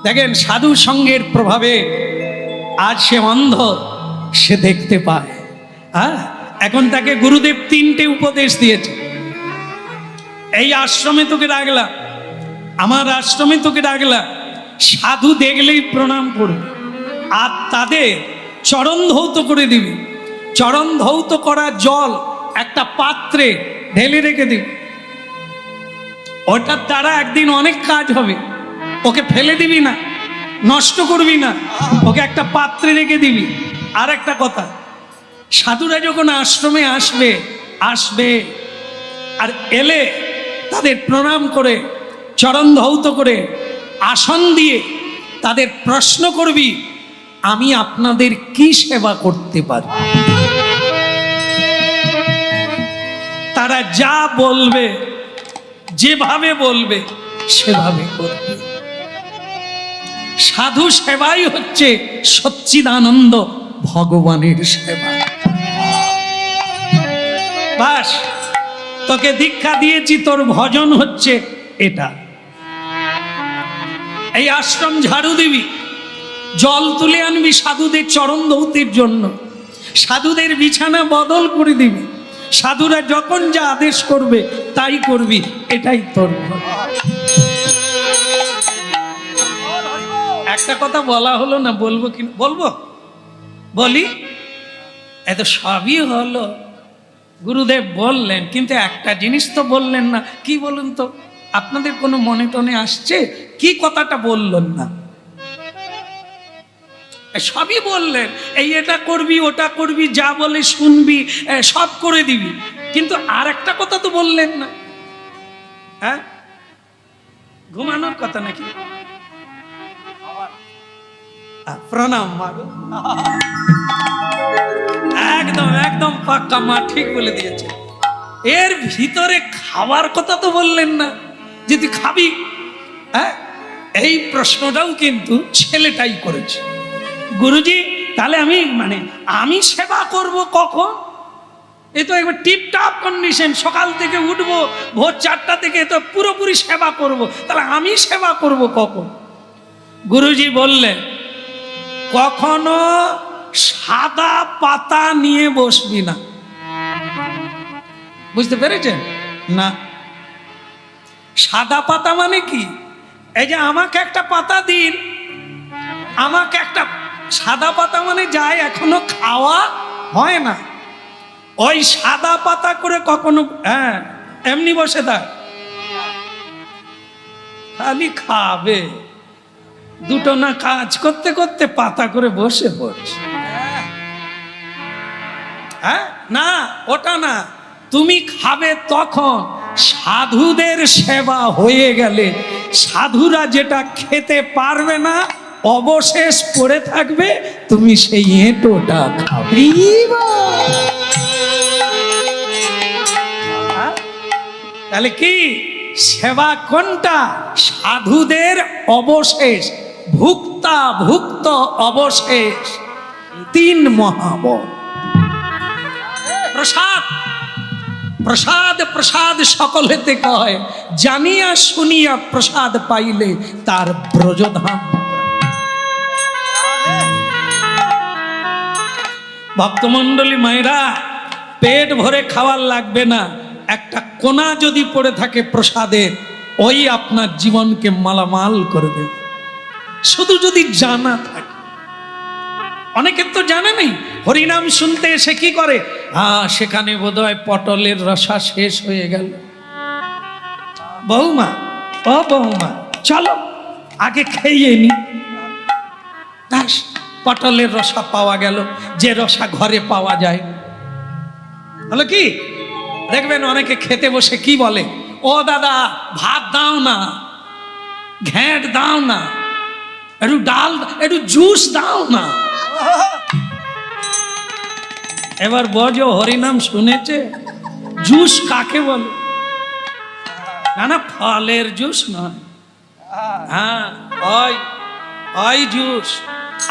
দেখেন, সাধু সঙ্গের প্রভাবে আজ সে অন্ধ, সে দেখতে পায়। এখন তাকে গুরুদেব 3টে উপদেশ দিয়েছে। এই আশ্রমে তোকে ডাকলাম, আমার আশ্রমে তোকে ডাকলাম, সাধু দেখলেই প্রণাম করবে, আর তাদের চরণ ধৌত করে দিবি। চরণ ধৌত করা জল একটা পাত্রে ঢেলে রেখে দিবি। ওটার দ্বারা একদিন অনেক কাজ হবে। ওকে ফেলে দিবি না, নষ্ট করবি না, ওকে একটা পাত্রে রেখে দিবি। আর একটা কথা, সাধুরা যখন আশ্রমে আসবে আর এলে তাদের প্রণাম করে, চরণ ধৌত করে, আসন দিয়ে তাদের প্রশ্ন করবি, আমি আপনাদের কি সেবা করতে পারি? তারা যা বলবে, যেভাবে বলবে সেভাবে করবে। সাধু সেবাই হচ্ছে সচ্চিদানন্দ ভগবানের সেবা। বাস, তোকে দীক্ষা দিয়েছি, তোর ভজন হচ্ছে এটা। এই আশ্রম ঝাড়ু দিবি, জল তুলে আনবি সাধুদের চরণ ধৌতের জন্য, সাধুদের বিছানা বদল করে দিবি, সাধুরা যখন যা আদেশ করবে তাই করবি, এটাই তোর। একটা কথা বলা হলো না, বলবো কি? বলবো, বলি। এত সবই হলো, গুরুদেব বললেন, কিন্তু একটা জিনিস তো বললেন না। কি বলুন তো, আপনাদের কোনো মনে টনে আসছে কি কথাটা বললেন না? সবই বললেন, এই এটা করবি ওটা করবি, যা বলে শুনবি, সব করে দিবি, কিন্তু আর একটা কথা তো বললেন না। হ্যাঁ, ঘুমানোর কথা নাকি? প্রণাম মা, একদম একদম পাক্কা মা, ঠিক বলে দিয়েছে। এর ভিতরে খাওয়ার কথা তো বললেন না, যে তুই খাবি। হ্যাঁ, এই প্রশ্নটাও কিন্তু ছেলেটাই করেছে। গুরুজি, তাহলে আমি সেবা করব কখন? এ তো একবার টিপটাপ কন্ডিশন, সকাল থেকে উঠবো ভোর 4টা থেকে, তো পুরোপুরি সেবা করব, তাহলে আমি সেবা করব কখন? গুরুজি বললেন, কখনো সাদা পাতা নিয়ে বসবি না। বুঝতে পেরেছেন না? সাদা পাতা মানে কি? এই যে আমাকে একটা পাতা দিন, আমাকে একটা সাদা পাতা মানে যায় এখনো খাওয়া হয় না, ওই সাদা পাতা করে কখনো এমনি বসে থাক, খালি খাবে, দুটো না কাজ করতে করতে পাতা করে বসে পড়ছে। হ্যাঁ, না ওটা না, তুমি খাবে তখন সাধুদের সেবা হয়ে গেলে, সাধুরা যেটা খেতে পারবে না অবশেষ পড়ে থাকবে, তুমি সেই এঁটোটা খাবে। তাহলে কি সেবা কোনটা? সাধুদের অবশেষ, ভুক্তা ভুক্ত অবশেষ, 3 মহাবল। প্রসাদ প্রসাদ প্রসাদ সকলেতে কয়, জানিয়া শুনিয়া প্রসাদ পাইলে তার ব্রজধাম। ভক্তমণ্ডলী মায়েরা, পেট ভরে খাওয়ার লাগবে না, একটা কোনা যদি পড়ে থাকে প্রসাদের, ওই আপনার জীবনকে মালামাল করে দেবে, শুধু যদি জানা থাকে। অনেকের তো জানে নেই, হরিনাম শুনতে এসে কি করে, সেখানে বোধহয় পটলের রসা শেষ হয়ে গেল, বৌমা ও বৌমা চলো আগে খেয়ে নি, ব্যাস পটলের রসা পাওয়া গেল, যে রসা ঘরে পাওয়া যায়। হলো কি, দেখবেন অনেকে খেতে বসে কি বলে, ও দাদা ভাত দাও না, ঘ্যাঁট দাও না, একটু ডাল, একটু জুস দাও না। এবার বজ হরিনাম শুনেছে, জুস কাকে বলে? না না, ফলের জুস নয়, হ্যাঁ ওই জুস।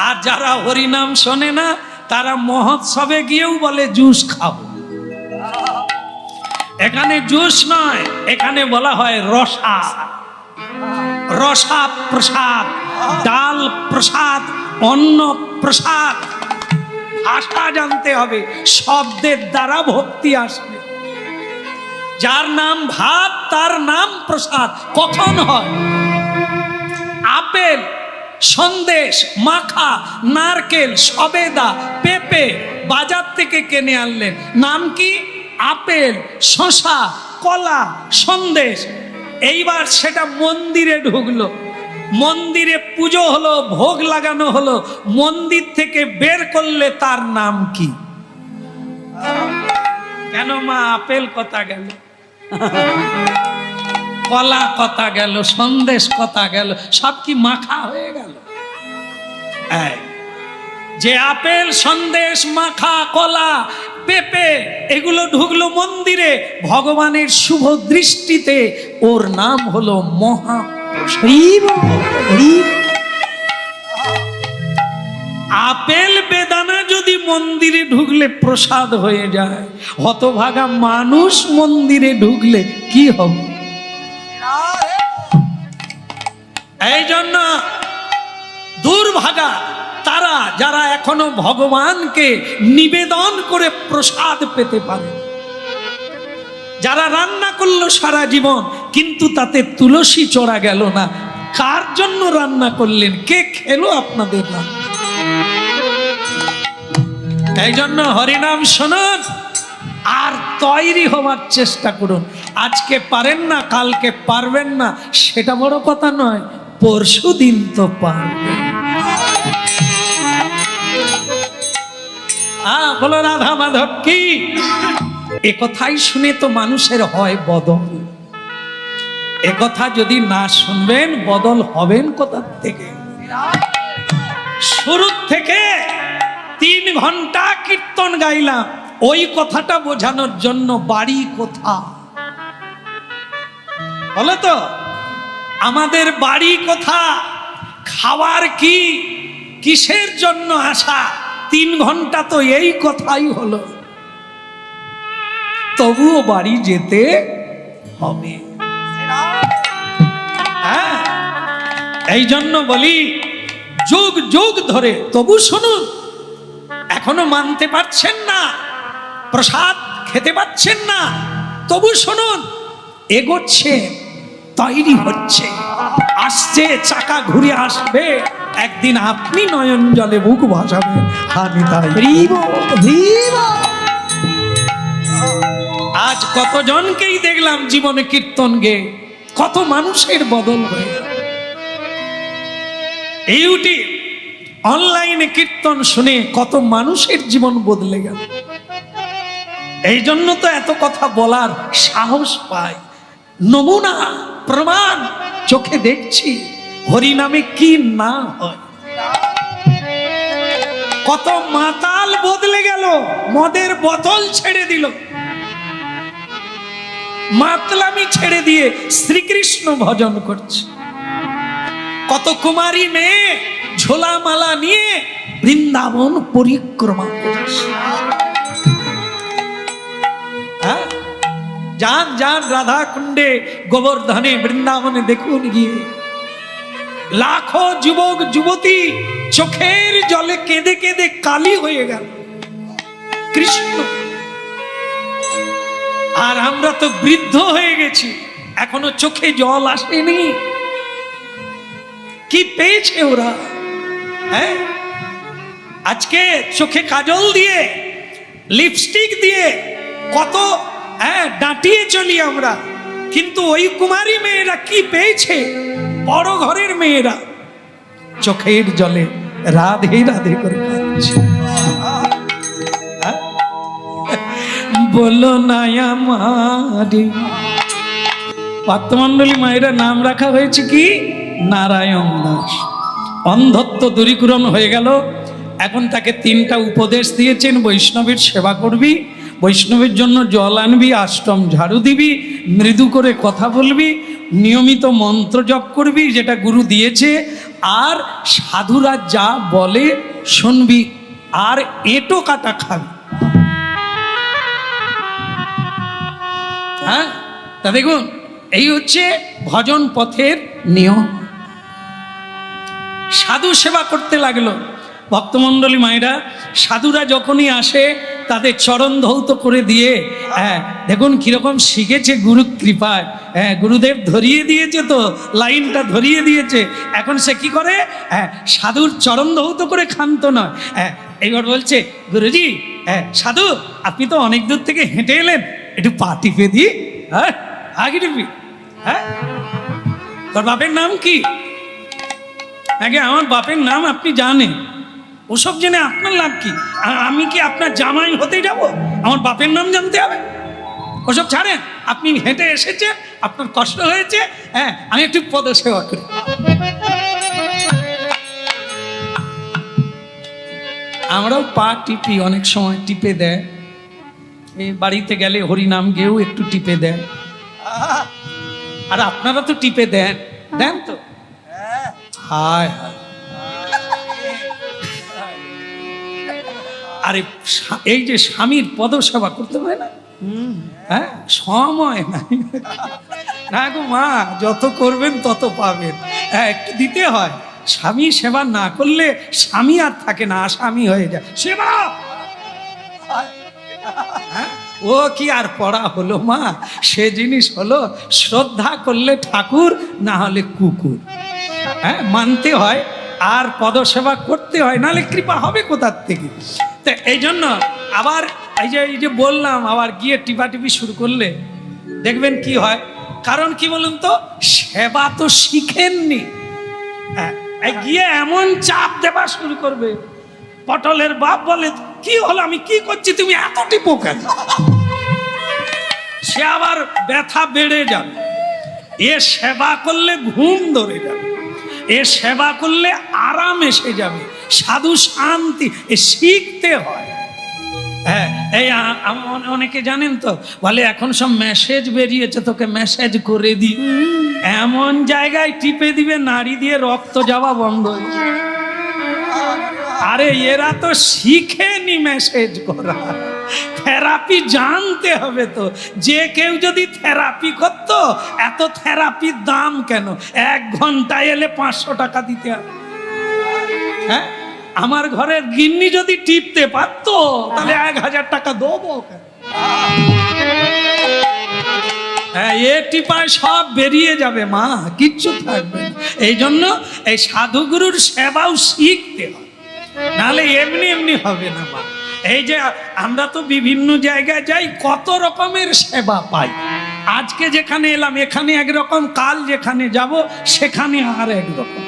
আর যারা হরিনাম শোনে না, তারা মহোৎসবে গিয়েও বলে জুস খাবো। এখানে জুস নয়, এখানে বলা হয় রসা। রসা প্রসাদ, ডাল প্রসাদ, অন্ন প্রসাদ। ভাষা জানতে হবে, শব্দের দ্বারা ভক্তি আসবে। যার নাম ভাত তার নাম প্রসাদ। কখন হয়? আপেল, সন্দেশ, মাখা, নারকেল, সবেদা, পেঁপে বাজার থেকে কিনে আনলেন, নাম কি? আপেল, শসা, কলা, সন্দেশ। এইবার সেটা মন্দিরে ঢুকলো, মন্দিরে পুজো হলো, ভোগ লাগানো হলো, মন্দির থেকে বের করলে তার নাম কি? কেন মা আপেল কথা গেল, কলা কথা গেল, সন্দেশ কথা গেল, সব কি মাখা হয়ে গেল? যে আপেল, সন্দেশ, মাখা, কলা, পেঁপে এগুলো ঢুকলো মন্দিরে, ভগবানের শুভ দৃষ্টিতে ওর নাম হলো মহাপ্রসাদ। আপেল বেদানা যদি মন্দিরে ঢুকলে প্রসাদ হয়ে যায়, হতভাগা মানুষ মন্দিরে ঢুকলে কি হবে? এই জন্য দুর্ভাগা তারা যারা এখনো ভগবানকে নিবেদন করে প্রসাদ পেতে পারে। যারা রান্না করলো সারা জীবন, কিন্তু তাতে তুলসী চড়া গেল না। কার জন্য রান্না করলেন? কে খেলো আপনাদের রান্না? এই জন্য হরিনাম শুনুন আর তৈরি হওয়ার চেষ্টা করুন। আজকে পারেন না, কালকে পারবেন না, সেটা বড় কথা নয়, পরশু দিন তো পারবেন। বলো রাধা মাধব কি। এ কথাই শুনে তো মানুষের হয় বদল। এ কথা যদি না শুনবেন, বদল হবেন কোথা থেকে? শুরু থেকে 3 ঘন্টা কীর্তন গাইলাম ওই কথাটা বোঝানোর জন্য, বাড়ি কোথা বলো তো, আমাদের বাড়ি কোথা, খাওয়ার কি, কিসের জন্য আসা, 3 ঘন্টা তো এই কথাই হলো, তবুও বাড়ি যেতে হবে। হ্যাঁ, এই জন্য বলি যুগ যুগ ধরে, তবু শুনুন, এখনো মানতে পারছেন না, প্রসাদ খেতে পাচ্ছেন না, তবু শুনুন, এগোচ্ছে, তৈরি হচ্ছে, আসছে, চাকা ঘুরে আসবে, একদিন আপনি নয়ন জলে বুক ভাসাবেন। আমি তাই আজ কতজনকেই দেখলাম জীবনে কীর্তন গেয়ে, কত মানুষের বদল হয়ে গেল। ইউটিউব অনলাইনে কীর্তন শুনে কত মানুষের জীবন বদলে গেল। এই জন্য তো এত কথা বলার সাহস পাই, নমুনা প্রমাণ চোখে দেখছি, হরি নামে কি না হয়। কত মাতাল বদলে গেল, মদের বোতল ছেড়ে দিল, মাতলামি ছেড়ে দিয়ে শ্রীকৃষ্ণ ভজন করছে। কত কুমারী মেয়ে ঝোলামালা নিয়ে বৃন্দাবন পরিক্রমা করছে। হ্যাঁ, যান যান রাধা কুণ্ডে, গোবর্ধনে, বৃন্দাবনে দেখুন গিয়ে, লাখো যুবক যুবতী চোখের জলে কেঁদে কেঁদে কালি হয়ে গেল কৃষ্ণ। আর আমরা তো বৃদ্ধ হয়ে গেছি, এখনো চোখে জল আসেনি। কি পেয়েছে ওরা? হ্যাঁ, আজকে চোখে কাজল দিয়ে, লিপস্টিক দিয়ে কত ডাঁটিয়ে চলি আমরা, কিন্তু ওই কুমারী মেয়েরা কি পেয়েছে? বড় ঘরের মেয়েরা চোখের জলে রাধে রাধে করে কাঁদছে। বলো না আমারে, পাত্রমণ্ডলী মায়েরা নাম রাখা হয়েছে কি? নারায়ণ দাস। অন্ধত্ব দূরীকরণ হয়ে গেল। এখন তাকে 3টা উপদেশ দিয়েছেন, বৈষ্ণবের সেবা করবি, বৈষ্ণবের জন্য জল আনবি, আশ্রম ঝাড়ু দিবি, মৃদু করে কথা বলবি, নিয়মিত মন্ত্র জপ করবি যেটা গুরু দিয়েছে, আর সাধুরা যা বলে শুনবি, আর এঁটো কাটা খাবি। হ্যাঁ, তা দেখুন, এই হচ্ছে ভজন পথের নিয়ম। সাধু সেবা করতে লাগলো। ভক্তমণ্ডলী মায়েরা, সাধুরা যখনই আসে তাদের চরণ ধৌত করে দিয়ে, দেখুন কিরকম শিখেছে গুরু কৃপায়। গুরুদেব ধরিয়ে দিয়েছে, তো লাইনটা ধরিয়ে দিয়েছে। এখন সে কি করে? সাধুর চরণ ধৌত করে ক্ষান্ত নয়, এইবার বলছে, গুরুজি সাধু আপনি তো অনেক দূর থেকে হেঁটে এলেন, একটু পা টিপে দিই। হ্যাঁ, আগে টিপি। হ্যাঁ, তোর বাপের নাম কি? আগে আমার বাপের নাম আপনি জানেন, ওসব জেনে আপনার লাভ কি? আমি কি আপনার জামাই হতে যাব? আমার বাপের নাম জানতে হবে? ওসব ছাড়েন, আপনি হেঁটে এসেছেন, আপনার কষ্ট হয়েছে, হ্যাঁ আমি একটু পদসেবা করি। আমরাও পা টিপি, অনেক সময় টিপে দেয়। এই বাড়িতে গেলে হরিনাম গেয়েও একটু টিপে দেয়। আর আপনারা তো টিপে দেন, দেন তো? হায় হায়। আরে এই যে স্বামীর পদসেবা করতে হয় না, হ্যাঁ সময় নাই না গো মা, যত করবেন তত পাবেন। হ্যাঁ, একটু দিতে হয়। স্বামী সেবা না করলে স্বামী আর থাকে না, আসামি হয়ে যায়। সেবা ও কি আর পড়া হলো মা? সে জিনিস হলো, শ্রদ্ধা করলে ঠাকুর, না হলে কুকুর। হ্যাঁ, মানতে হয়। আর পদসেবা করতে হয়, নাহলে কৃপা হবে কোথার থেকে? তো এই জন্য আবার এই যে বললাম, আবার গিয়ে টিপাটিপি শুরু করলে দেখবেন কি হয়। কারণ কি বলুন তো, সেবা তো শিখেননি। হ্যাঁ, এই গিয়ে এমন চাপ দেওয়া শুরু করবে, পটলের বাপ বলে কি হলো, আমি কি করছি, তুমি এত টিপো কেন? সে আবার ব্যথা বেড়ে যাবে। এ সেবা করলে ঘুম ধরে যাবে, এ সেবা করলে আরাম এসে যাবে, সাধু শান্তি। এ শিখতে হয়। হ্যাঁ, এই অনেকে জানেন তো, বলে এখন সব মেসেজ বেরিয়েছে, তোকে মেসেজ করে দি। এমন জায়গায় টিপে দিবে নাড়ি দিয়ে রক্ত যাওয়া বন্ধ হয়ে যাবে। আরে এরা তো শিখেনি মেসেজ করা, থেরাপি জানতে হবে তো। যে কেউ যদি থেরাপি করতো, এত থেরাপির দাম কেন? 1 ঘন্টায় এলে 500 টাকা দিতে হবে। হ্যাঁ, আমার ঘরের গিন্নি যদি টিপতে পারতো, তাহলে 1000 টাকা দেবো কেন? হ্যাঁ, এ টিপায় সব বেরিয়ে যাবে মা, কিচ্ছু থাকবে না। এই জন্য এই সাধুগুরুর সেবাও শিখতে হবে, নাহলে এমনি এমনি হবে না মা। এই যে আমরা তো বিভিন্ন জায়গায় যাই, কত রকমের সেবা পাই। আজকে যেখানে এলাম এখানে একরকম, কাল যেখানে যাব সেখানে আর একরকম।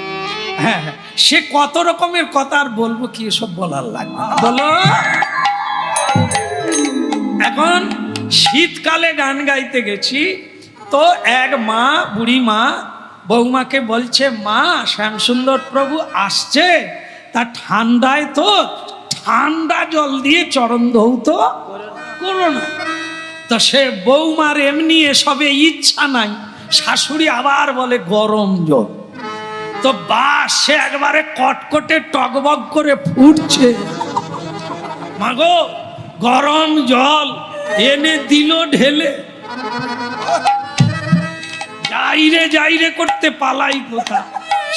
হ্যাঁ, সে কত রকমের কথা, আর বলবো কি, এসব বলার লাগবে না। বলো, এখন শীতকালে গান গাইতে গেছি, তো এক মা, বুড়ি মা, বৌমাকে বলছে, মা শ্যামসুন্দর প্রভু আসছে, তা ঠান্ডায় তো ঠান্ডা জল দিয়ে চরণ ধৌত করো না। তো সে বৌমার এমনি এসবে ইচ্ছা নাই, শাশুড়ি আবার বলে গরম জল। তো বাস সে একবারে কটকটে টকবক করে ফুটছে, মাগো গরম জল এনে দিল ঢেলে। যাইরে করতে পালাই কোথা।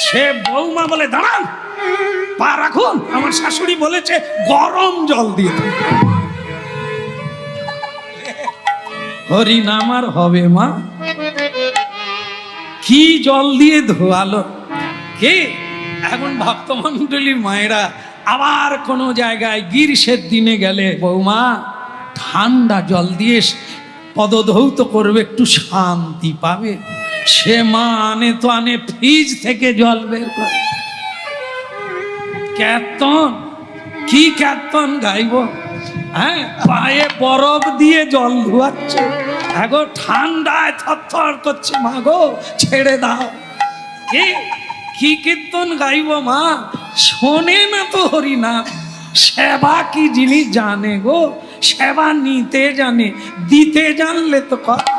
সে বৌমা বলে, দাঁড়ান, পা রাখুন, আমার শাশুড়ি বলেছে গরম জল দিয়ে। হরি নাম আর হবে মা, কি জল দিয়ে ধোয়ালো কে? এখন ভক্তমন্ডলী মায়েরা আবার কোনো জায়গায় গ্রীষ্মের দিনে গেলে, বৌমা ঠান্ডা জল দিয়ে পদধৌত করবে, একটু শান্তি পাবে। সে মা আনে তো আনে ফ্রিজ থেকে জল বের করে। কীর্তন, কি কীর্তন গাইব? হ্যাঁ, পায়ে বরফ দিয়ে জল ধোয়াচ্ছে, এগো ঠান্ডায় থরথর করছে, মা গো ছেড়ে দাও। কি কীর্তন গাইব মা? শোনে না তো হরিনাম। সেবা কি জিনিস জানে গো? সেবা নিতে জানে, দিতে জানলে তো কথা।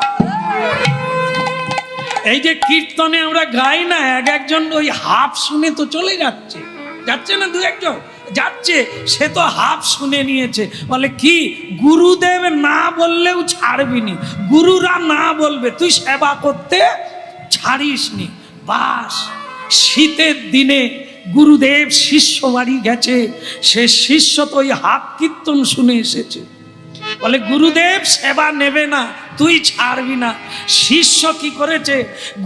এই যে কীর্তনে আমরা গাই না, একজন ওই হাফ শুনে তো চলে যাচ্ছে, যাচ্ছে না, 2-1 যাচ্ছে, সে তো হাফ শুনে নিয়েছে। বলে কি, গুরুদেব না বললেও ছাড়বি নি, গুরুরা না বলবে তুই সেবা করতে ছাড়িস নি। বাস, শীতের দিনে গুরুদেব শিষ্য বাড়ি গেছে, সে শিষ্য তো ওই হাফ কীর্তন শুনে এসেছে। বলে গুরুদেব সেবা নেবে না, তুই ছাড়বি না। শিষ্য কি করেছে,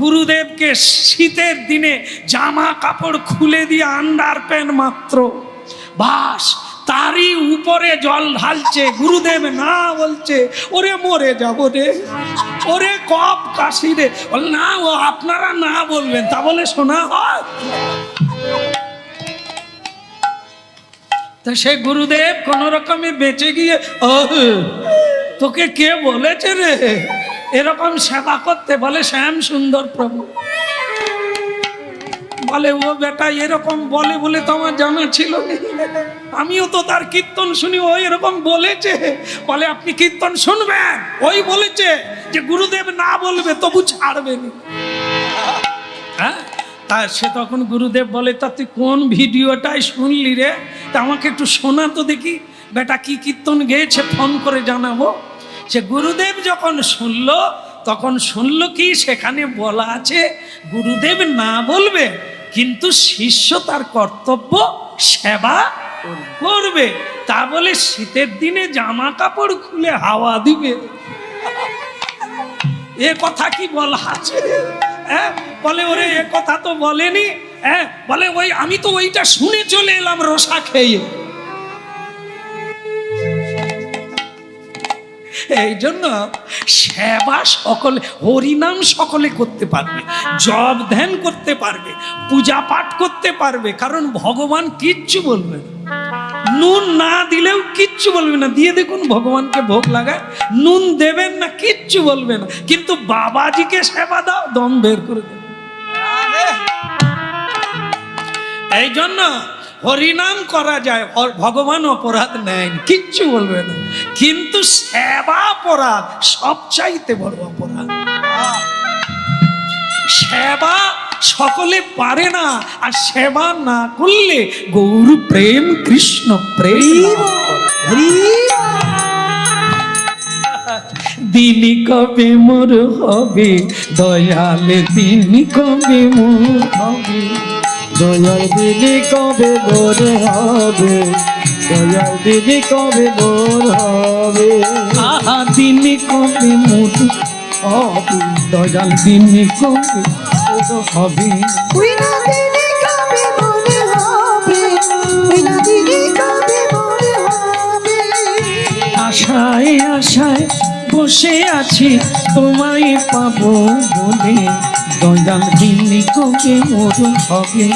গুরুদেবকে শীতের দিনে জামা কাপড় খুলে দিয়ে আন্ডার প্যান্ট মাত্র, বাস তারই উপরে জল ঢালছে। গুরুদেব না বলছে, ওরে মরে যাবো রে, ওরে কপ কাশি রে। বল না, ও আপনারা না বলবেন, তা বলে শোনা হয়? তা সে গুরুদেব কোন রকমে বেঁচে গিয়ে, তোকে কে বলেছে রে এরকম সেবা করতে? বলে শ্যাম সুন্দর প্রভু। বলে ও বেটা, এরকম বলে বলে তো আমার জানা ছিল না, আমিও তো তার কীর্তন শুনি, ও এরকম বলেছে। বলে আপনি কীর্তন শুনবেন, ওই বলেছে যে গুরুদেব না বলবে তবু ছাড়বেন। হ্যাঁ, তা সে তখন গুরুদেব বলে, তা তুই কোন ভিডিওটাই শুনলি রে? তা আমাকে একটু শোনা তো দেখি, বেটা কি কীর্তন গেয়েছে, ফোন করে জানাবো। সে গুরুদেব যখন শুনলো, তখন শুনলো কি, সেখানে বলা আছে গুরুদেব না বলবে, কিন্তু শিষ্য তার কর্তব্য সেবা করবে। তা বলে শীতের দিনে জামা কাপড় খুলে হাওয়া দিবে, এ কথা কি বলা আছে? হ্যাঁ, বলে ওরে এ কথা তো বলেনি। হ্যাঁ, বলে ওই আমি তো ওইটা শুনে চলে এলাম রসা খেয়ে। এই জন্য সেবা সকলে, হরিনাম সকলে করতে পারবে, জপ ধ্যান করতে পারবে, পূজা পাঠ করতে পারবে, কারণ ভগবান কিচ্ছু বলবে না। নুন না দিলেও কিচ্ছু বলবে না। দিয়ে দেখুন ভগবানকে ভোগ লাগায়, নুন দেবেন না, কিচ্ছু বলবে না, কিন্তু বাবাজিকে সেবা দাও, দম বের করে দেবে। এই জন্য হরিনাম করা যায়, ভগবান অপরাধ নেন, কিচ্ছু বলবে না, কিন্তু সেবা অপরাধ, সবচাইতে বড় অপরাধ। সেবা সকলে পারে না, আর সেবা না করলে গৌর প্রেম, কৃষ্ণ প্রেম। দিন কবে মোর হবে দয়াল, দিন কবে মোর হবে, দয়াল দিদি কবে মোর হবে, দয়াল দিদি কবে মোর হবে, আহা দিন কবে মোর হবে, দয়াল দিন কবে মোর হবে। ওই না দিনে কবে মনে হবে, ওই না দিনে কবে মনে হবে। আশায় আশায় বসে আছি তোমায় পাবো বলে, দয়াল দিন কবে মোর হবে।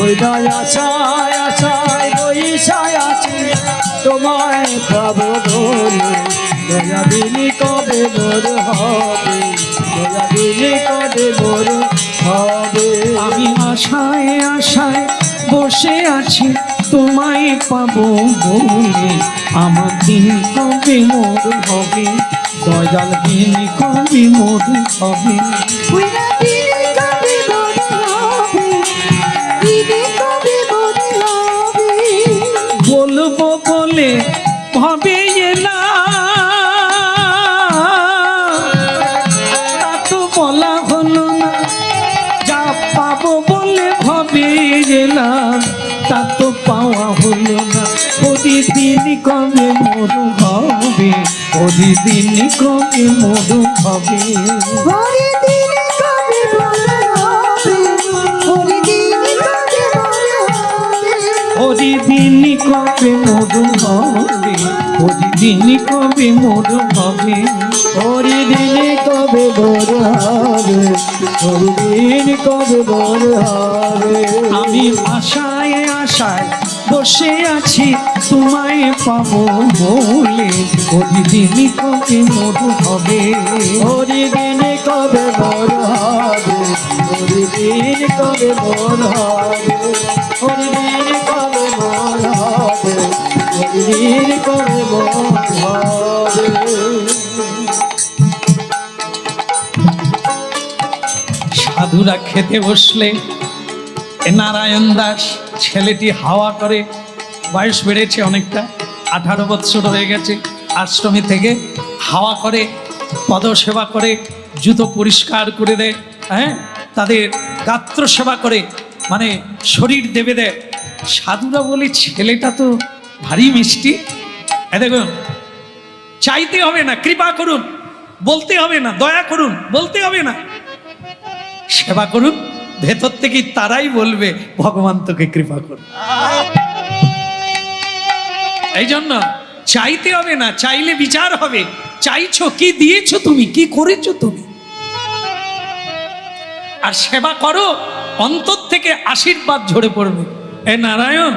ওই আশায় আশায় বইসায় আছি তোমায় পাবো বলে, দয়া দিদি কবে মোর হবে, দয়া দিদি কবে মোর হবে। আমি আশায় আশায় বসে আছি তোমায় পাবো বলে, আমার দিন কবে মোর হবে, দয়াল দিন কবে মোর হবে। ওই না দিনে কবে মনে হবে, দিনে কবে মনে হবে। বলবো বলে ভাবে এলা, তা তো বলা হলো না, যা পাবো বলে ভাবে এলাম, তা তো পাওয়া হলো না। প্রতিদিন কবে মোর হবে, প্রতিদিন কবে মোর হবে। ওরে দিনে কবে মনে হবে, ওরে দিনে কবে মনে হবে। প্রতিদিন কবে মোর হবে, প্রতিদিন কবে মোর হবে। হরিদিনে কবে মোর হবে, হরিদিন কবে মোর হবে। আমি আশায় আশায় বসে আছি তোমায় পাবো বলে, প্রতিদিন কবে মোর হবে। হরিদিনে কবে মোর হবে, হরিদিন কবে মোর হবে, হরিদিন কবে মোর হবে, হরিদিন কবে মোর হবে। সাধুরা খেতে বসলে, এ নারায়ণ দাস ছেলেটি হাওয়া করে, বয়স বেড়েছে অনেকটা, 18 বৎসর হয়ে গেছে, আশ্রমে থেকে হাওয়া করে, পদসেবা করে, জুতো পরিষ্কার করে দেয়, হ্যাঁ, তাদের গাত্র সেবা করে, মানে শরীর দেবে দেয়। সাধুরা বলে ছেলেটা তো ভারী মিষ্টি, এ দেখুন, চাইতে হবে না, কৃপা করুন বলতে হবে না, দয়া করুন বলতে হবে না, সেবা করুন, ভেতর থেকে তারাই বলবে ভগবান তোকে কৃপা করুন। এই জন্য চাইতে হবে না, চাইলে বিচার হবে। চাইছো কি, দিয়েছো তুমি, কি করেছো তুমি, আর সেবা করো, অন্তর থেকে আশীর্বাদ ঝরে পড়বে। এ নারায়ণ,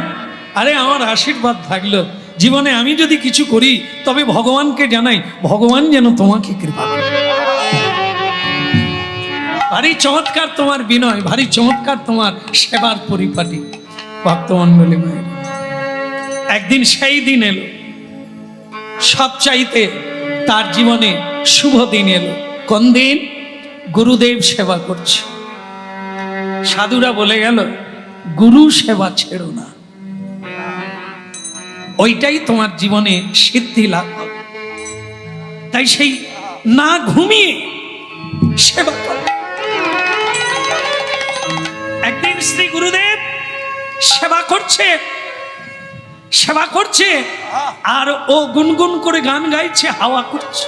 আরে আমার আশীর্বাদ থাকলো, জীবনে আমি যদি কিছু করি তবে ভগবানকে জানাই, ভগবান যেন তোমাকে কৃপা করে। ভারী চমৎকার তোমার বিনয়, ভারী চমৎকার তোমার সেবার পরিপাটি। ভক্তমণ্ডলী মায়ের, একদিন সেই দিন এলো, সবচাইতে তার জীবনে শুভ দিন এলো। কোন দিন? গুরুদেব সেবা করছে। সাধুরা বলে গেল, গুরু সেবা ছেড়ো না, ওইটাই তোমার জীবনে সিদ্ধি লাভ হবে। তাই সেই না ঘুমিয়ে সেবা করো। একদিন শ্রী গুরুদেব সেবা করছে, সেবা করছে, আর ও গুনগুন করে গান গাইছে, হাওয়া করছে।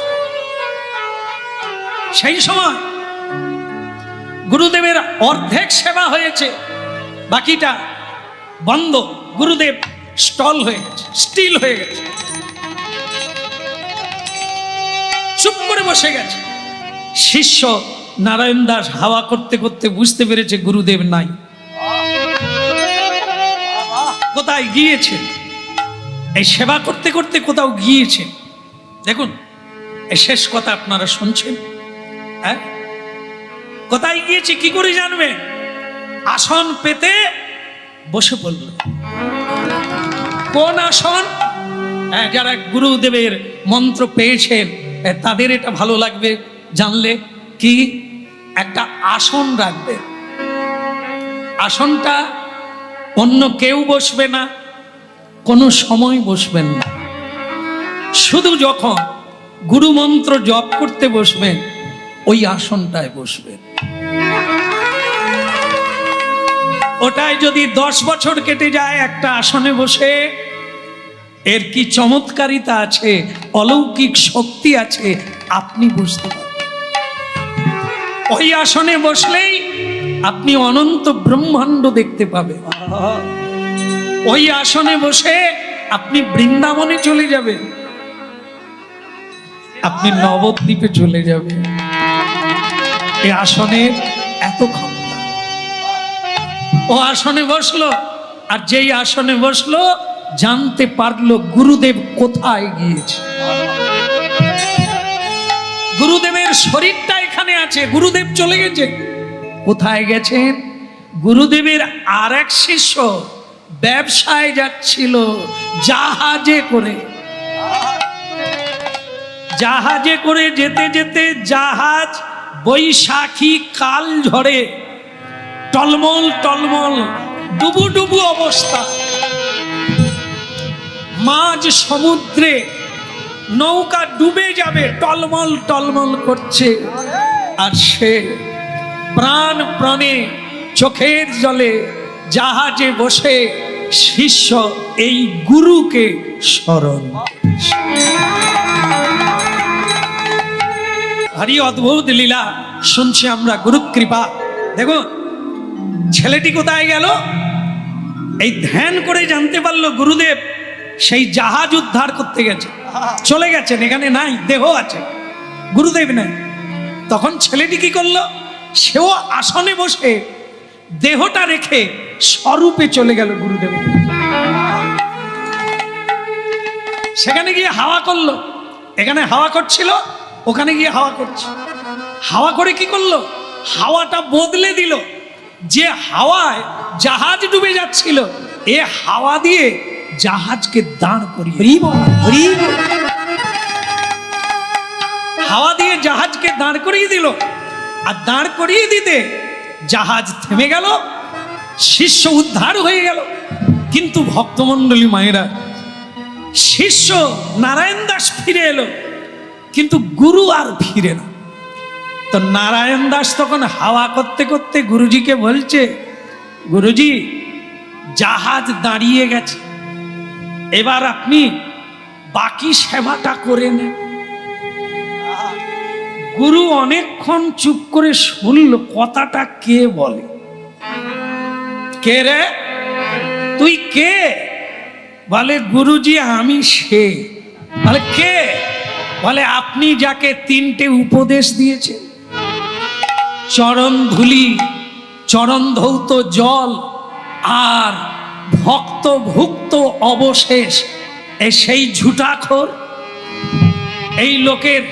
সেই সময় গুরুদেবের অর্ধেক সেবা হয়েছে, বাকিটা বন্ধ। গুরুদেব স্টল হয়ে গেছে, স্টিল হয়ে গেছে, চুপ করে বসে গেছে। শিষ্য নারায়ণ দাস হাওয়া করতে করতে বুঝতে পেরেছে গুরুদেব নাই, কোথায় গিয়েছেন। এই সেবা করতে করতে কোথাও গিয়েছেন। দেখুন এই শেষ কথা আপনারা শুনছেন, হ্যাঁ? কোথায় গিয়েছে কি করে জানবেন? আসন পেতে বসে পড়ল। কোন আসন? যারা গুরুদেবের মন্ত্র পেয়েছেন তাদের এটা ভালো লাগবে জানলে। কি? একটা আসন রাখবে। আসনটা অন্য কেউ বসবে না, কোনো সময় বসবেন না, শুধু যখন গুরু মন্ত্র জপ করতে বসবেন ওই আসনটায় বসবেন। ওটায় যদি 10 বছর কেটে যায় একটা আসনে বসে, এর কি চমৎকারিতা আছে, অলৌকিক শক্তি আছে আপনি বুঝতে পারবেন। ওই আসনে বসলেই আপনি অনন্ত ব্রহ্মাণ্ড দেখতে পাবেন। ওই আসনে বসে আপনি বৃন্দাবনে চলে যাবেন, আপনি নবদ্বীপে চলে যাবেন। এই আসনের এত ক্ষমতা। ও আসনে বসলো, আর যেই আসনে বসলো জানতে পারলো গুরুদেব কোথায় গিয়েছে। গুরুদেবের শরীরটা এখানে আছে, গুরুদেব চলে গেছে। কোথায় গেছেন? গুরুদেবের আর এক শিষ্য ব্যবসায় যাচ্ছিল জাহাজে করে। জাহাজে করে যেতে যেতে জাহাজ বৈশাখী কাল ঝড়ে টলমল টলমল ডুবু ডুবু অবস্থা, মাঝ সমুদ্রে নৌকা ডুবে যাবে, টলমল টলমল করছে। আর সে প্রাণ প্রাণে চোখের জলে জাহাজে বসে শিষ্য এই গুরুকে স্মরণ। ভারী অদ্ভুত লীলা শুনছি আমরা, গুরু কৃপা। দেখুন ছেলেটি কোথায় গেল? এই ধ্যান করে জানতে পারলো গুরুদেব সেই জাহাজ উদ্ধার করতে গেছে, চলে গেছেন, এখানে নাই, দেহ আছে, গুরুদেব নাই। তখন ছেলেটি কি করলো? সেও আসনে বসে দেহটা রেখে স্বরূপে চলে গেল গুরুদেব। সেখানে গিয়ে হাওয়া করলো, এখানে হাওয়া করছিল, ওখানে গিয়ে হাওয়া করছে। হাওয়া করে কি করলো? হাওয়াটা বদলে দিল। যে হাওয়ায় জাহাজ ডুবে যাচ্ছিল এ হাওয়া দিয়ে জাহাজকে দাঁড় করিয়ে, হাওয়া দিয়ে জাহাজকে দাঁড় করিয়ে দিল। আর দাঁড় করিয়ে দিতে জাহাজ থেমে গেল, শিষ্য উদ্ধার হয়ে গেল। কিন্তু ভক্তমণ্ডলী মায়েরা, শিষ্য নারায়ণ দাস ফিরে এলো, কিন্তু গুরু আর ফিরে না। তো নারায়ণ দাস তখন হাওয়া করতে করতে গুরুজিকে বলছে, গুরুজি জাহাজ দাঁড়িয়ে গেছে, এবার আপনি বাকি সেবাটা করে নেন। গুরু অনেকক্ষণ চুপ করে শুনল, কথাটা কে বলে? কে রে? তুই কে? বলে গুরুজি আমি সে। বলে কে? বলে আপনি যাকে 3টে উপদেশ দিয়েছেন, চরণ ধুলি, চরণ ধৌত জল আর ভক্ত ভুক্ত অবশেষ, সেই ঝুটাখোর, এই লোকের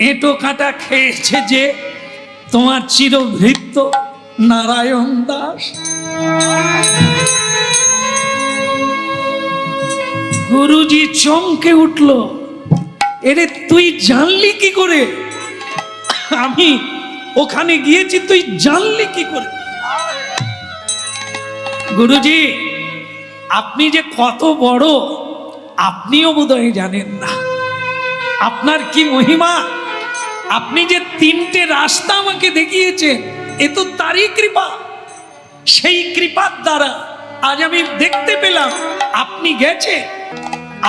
এঁটো কাটা খেয়েছে যে তোমার চিরভৃত্য নারায়ণ দাস। গুরুজি চমকে উঠল, এরে তুই জানলি কি করে? আমি ওখানে গিয়েছি, তুই জানলি কি করে? গুরুজি আপনি যে কত বড় আপনিও বোধহয় জানেন না, আপনার কি মহিমা। আপনি যে 3টে রাস্তা আমাকে দেখিয়েছেন এ তো তারই কৃপা। সেই কৃপার দ্বারা আজ আমি দেখতে পেলাম আপনি গেছে,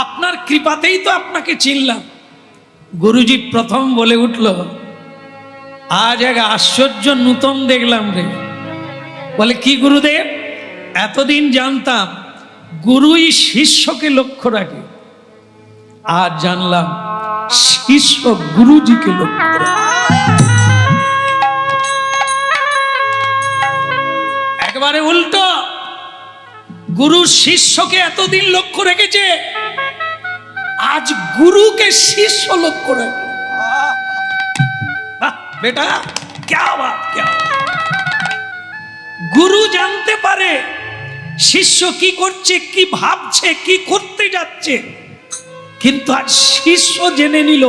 আপনার কৃপাতেই তো আপনাকে চিনলাম। গুরুজি প্রথম বলে উঠল, আজ এক আশ্চর্য নূতন দেখলাম রে। বলে কি গুরুদেব? এতদিন জানতাম গুরুই শিষ্যকে লক্ষ্য রাখে, আর জানলাম শিষ্য গুরুজিকে লক্ষ্য রাখে। একেবারে উল্টো, গুরু শিষ্যকে এতদিন লক্ষ্য রেখেছে, আজ গুরুকে শিষ্য লক্ষ্য রাখে। বাহ বেটা, क्या बात, क्या बात। গুরু জানতে পারে শিষ্য কি করছে, কি ভাবছে, কি করতে যাচ্ছে, কিন্তু আজ শিষ্য জেনে নিল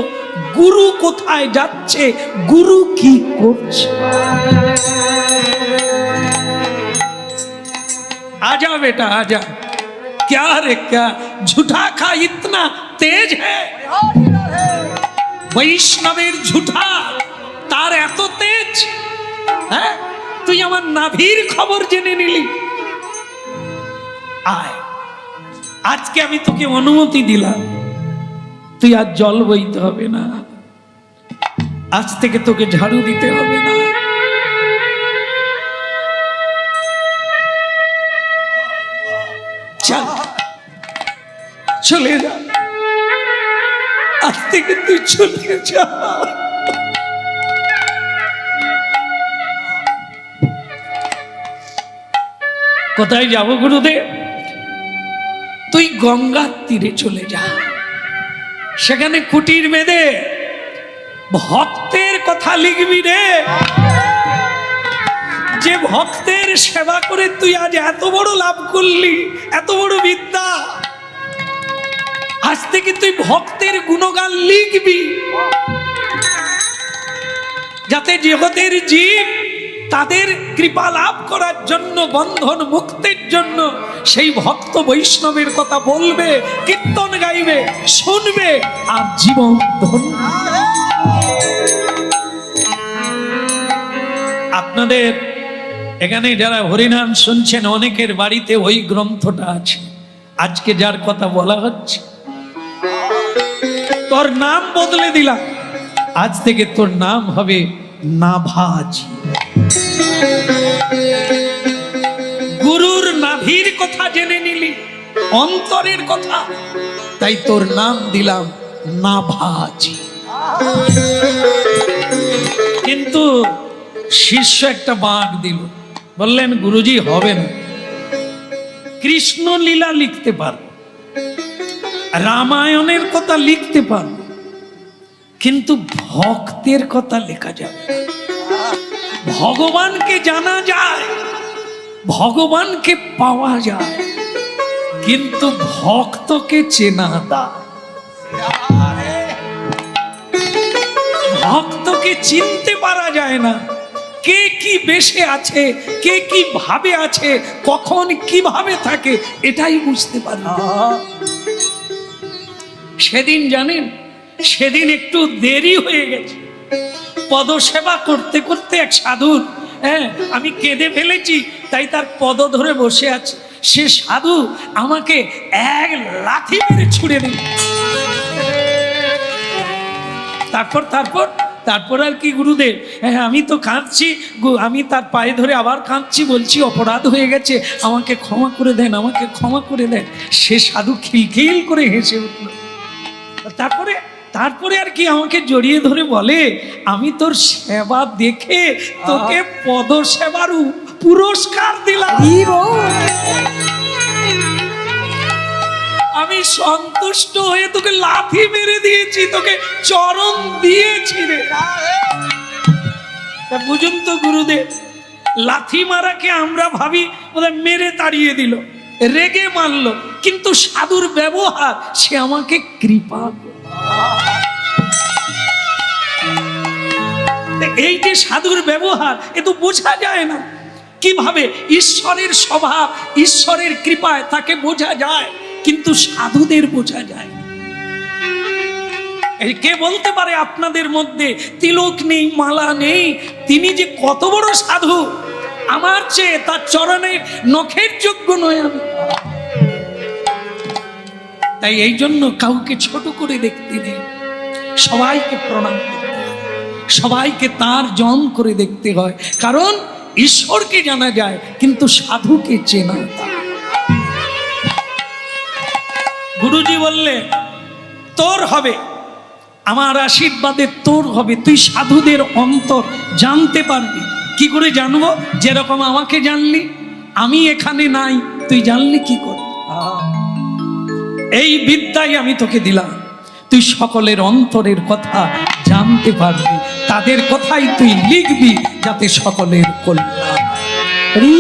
গুরু কোথায় যাচ্ছে, গুরু কি করছে। आजा बेटा आजा, क्या रे क्या झूठा खा इतना तेज है, বৈষ্ণবের ঝুঠা তার এত তেজ। হ্যাঁ, তুই আমার নাভির খবর জেনে নিলি। আয়, আজকে আমি তোকে অনুমতি দিলাম, তুই আর জল বইতে হবে না, আজ থেকে তোকে ঝাড়ু দিতে হবে না। চল চলে যা, আজ থেকে তুই চলে যা। কোথায় যাব গুরুদেব? তুই গঙ্গার তীরে চলে যা, সেখানে কুটির বেঁধে ভক্তের কথা লিখবি রে। যে ভক্তের সেবা করে তুই আজ এত বড় লাভ করলি, এত বড় বিদ্যা, আজ থেকে তুই ভক্তের গুণগান লিখবি, যাতে জগতের জীব তাদের কৃপা লাভ করার জন্য, বন্ধন মুক্তির জন্য সেই ভক্ত বৈষ্ণবের কথা বলবে, কীর্তন গাইবে, শুনবে, আর জীবন ধন্য। আপনাদের এখানে যারা হরিনাম শুনছেন, অনেকের বাড়িতে ওই গ্রন্থটা আছে। আজকে যার কথা বলা হচ্ছে, তোর নাম বদলে দিলাম, আজ থেকে তোর নাম হবে নাভাজি। গুরুর নাভির কথা জেনে নিলি, অন্তরের কথা, তাই তোর নাম দিলাম নাভাজি। কিন্তু শিষ্য একটা বাঁক দিল, বললেন গুরুজি হবে না, কৃষ্ণ লীলা লিখতে পারবো, রামায়ণের কথা লিখতে পারবো, কিন্তু ভক্তের কথা লেখা যাবে না। ভগবানকে জানা যায়, ভগবানকে পাওয়া যায়, কিন্তু ভক্তকে চেনা দায়। ভক্তকে চিনতে পারা যায় না, কে কি বেশে আছে, কে কি ভাবে আছে, কখন কিভাবে থাকে, এটাই বুঝতে পারি না। সেদিন জানেন, সেদিন একটু দেরি হয়ে গেছে, পদসেবা করতে করতে এক সাধুর, আমি কেঁদে ফেলেছি, তাই তার পদ ধরে বসে আছে। সে সাধু আমাকে এক লাথি মেরে ছুড়ে দিল। তারপর আর কি গুরুদেব, আমি তো কাঁদছি, আমি তার পায়ে ধরে আবার কাঁদছি, বলছি অপরাধ হয়ে গেছে, আমাকে ক্ষমা করে দেন, আমাকে ক্ষমা করে দেন। সে সাধু খিলখিল করে হেসে উঠল। তারপরে আর কি আমাকে জড়িয়ে ধরে বলে, আমি তোর সেবা দেখে তোকে পদ সেবার পুরস্কার দিলাম, আমি সন্তুষ্ট হয়ে তোকে লাথি মেরে দিয়েছি, তোকে চরণ দিয়েছি রে। বুঝুন তো গুরুদেব, লাথি মারাকে আমরা ভাবি মেরে তাড়িয়ে দিল, রেগে মারলো, কিন্তু সাধুর ব্যবহার, সে আমাকে কৃপা। এই যে সাধুর ব্যবহার, এ তো বোঝা যায় না কিভাবে। ঈশ্বরের স্বভাব, ঈশ্বরের কৃপায় তাকে বোঝা যায়, কিন্তু সাধুদের বোঝা যায়। কে বলতে পারে আপনাদের মধ্যে তিলক নেই, মালা নেই, তিনি যে কত বড় সাধু, আমার চেয়ে তার চরণে নখের যোগ্য নয় আমি। তাই এই জন্য কাউকে ছোট করে দেখতে নেই, সবাইকে প্রণাম করতে হয়, সবাইকে তার জন করে দেখতে হয়। কারণ ঈশ্বরকে জানা যায়, কিন্তু সাধুকে চেনা। গুরুজি বললে তোর হবে, আমার আশীর্বাদে তোর হবে, তুই সাধুদের অন্তর জানতে পারবি। কি করে জানবো? যেরকম আমাকে জানলি, আমি এখানে নাই, তুই জানলি কি করে? এই বিদ্যাই আমি তোকে দিলাম, তুই সকলের অন্তরের কথা জানতে পারবি, তাদের কথাই তুই লিখবি, যাতে সকলের কল্যাণ। হরি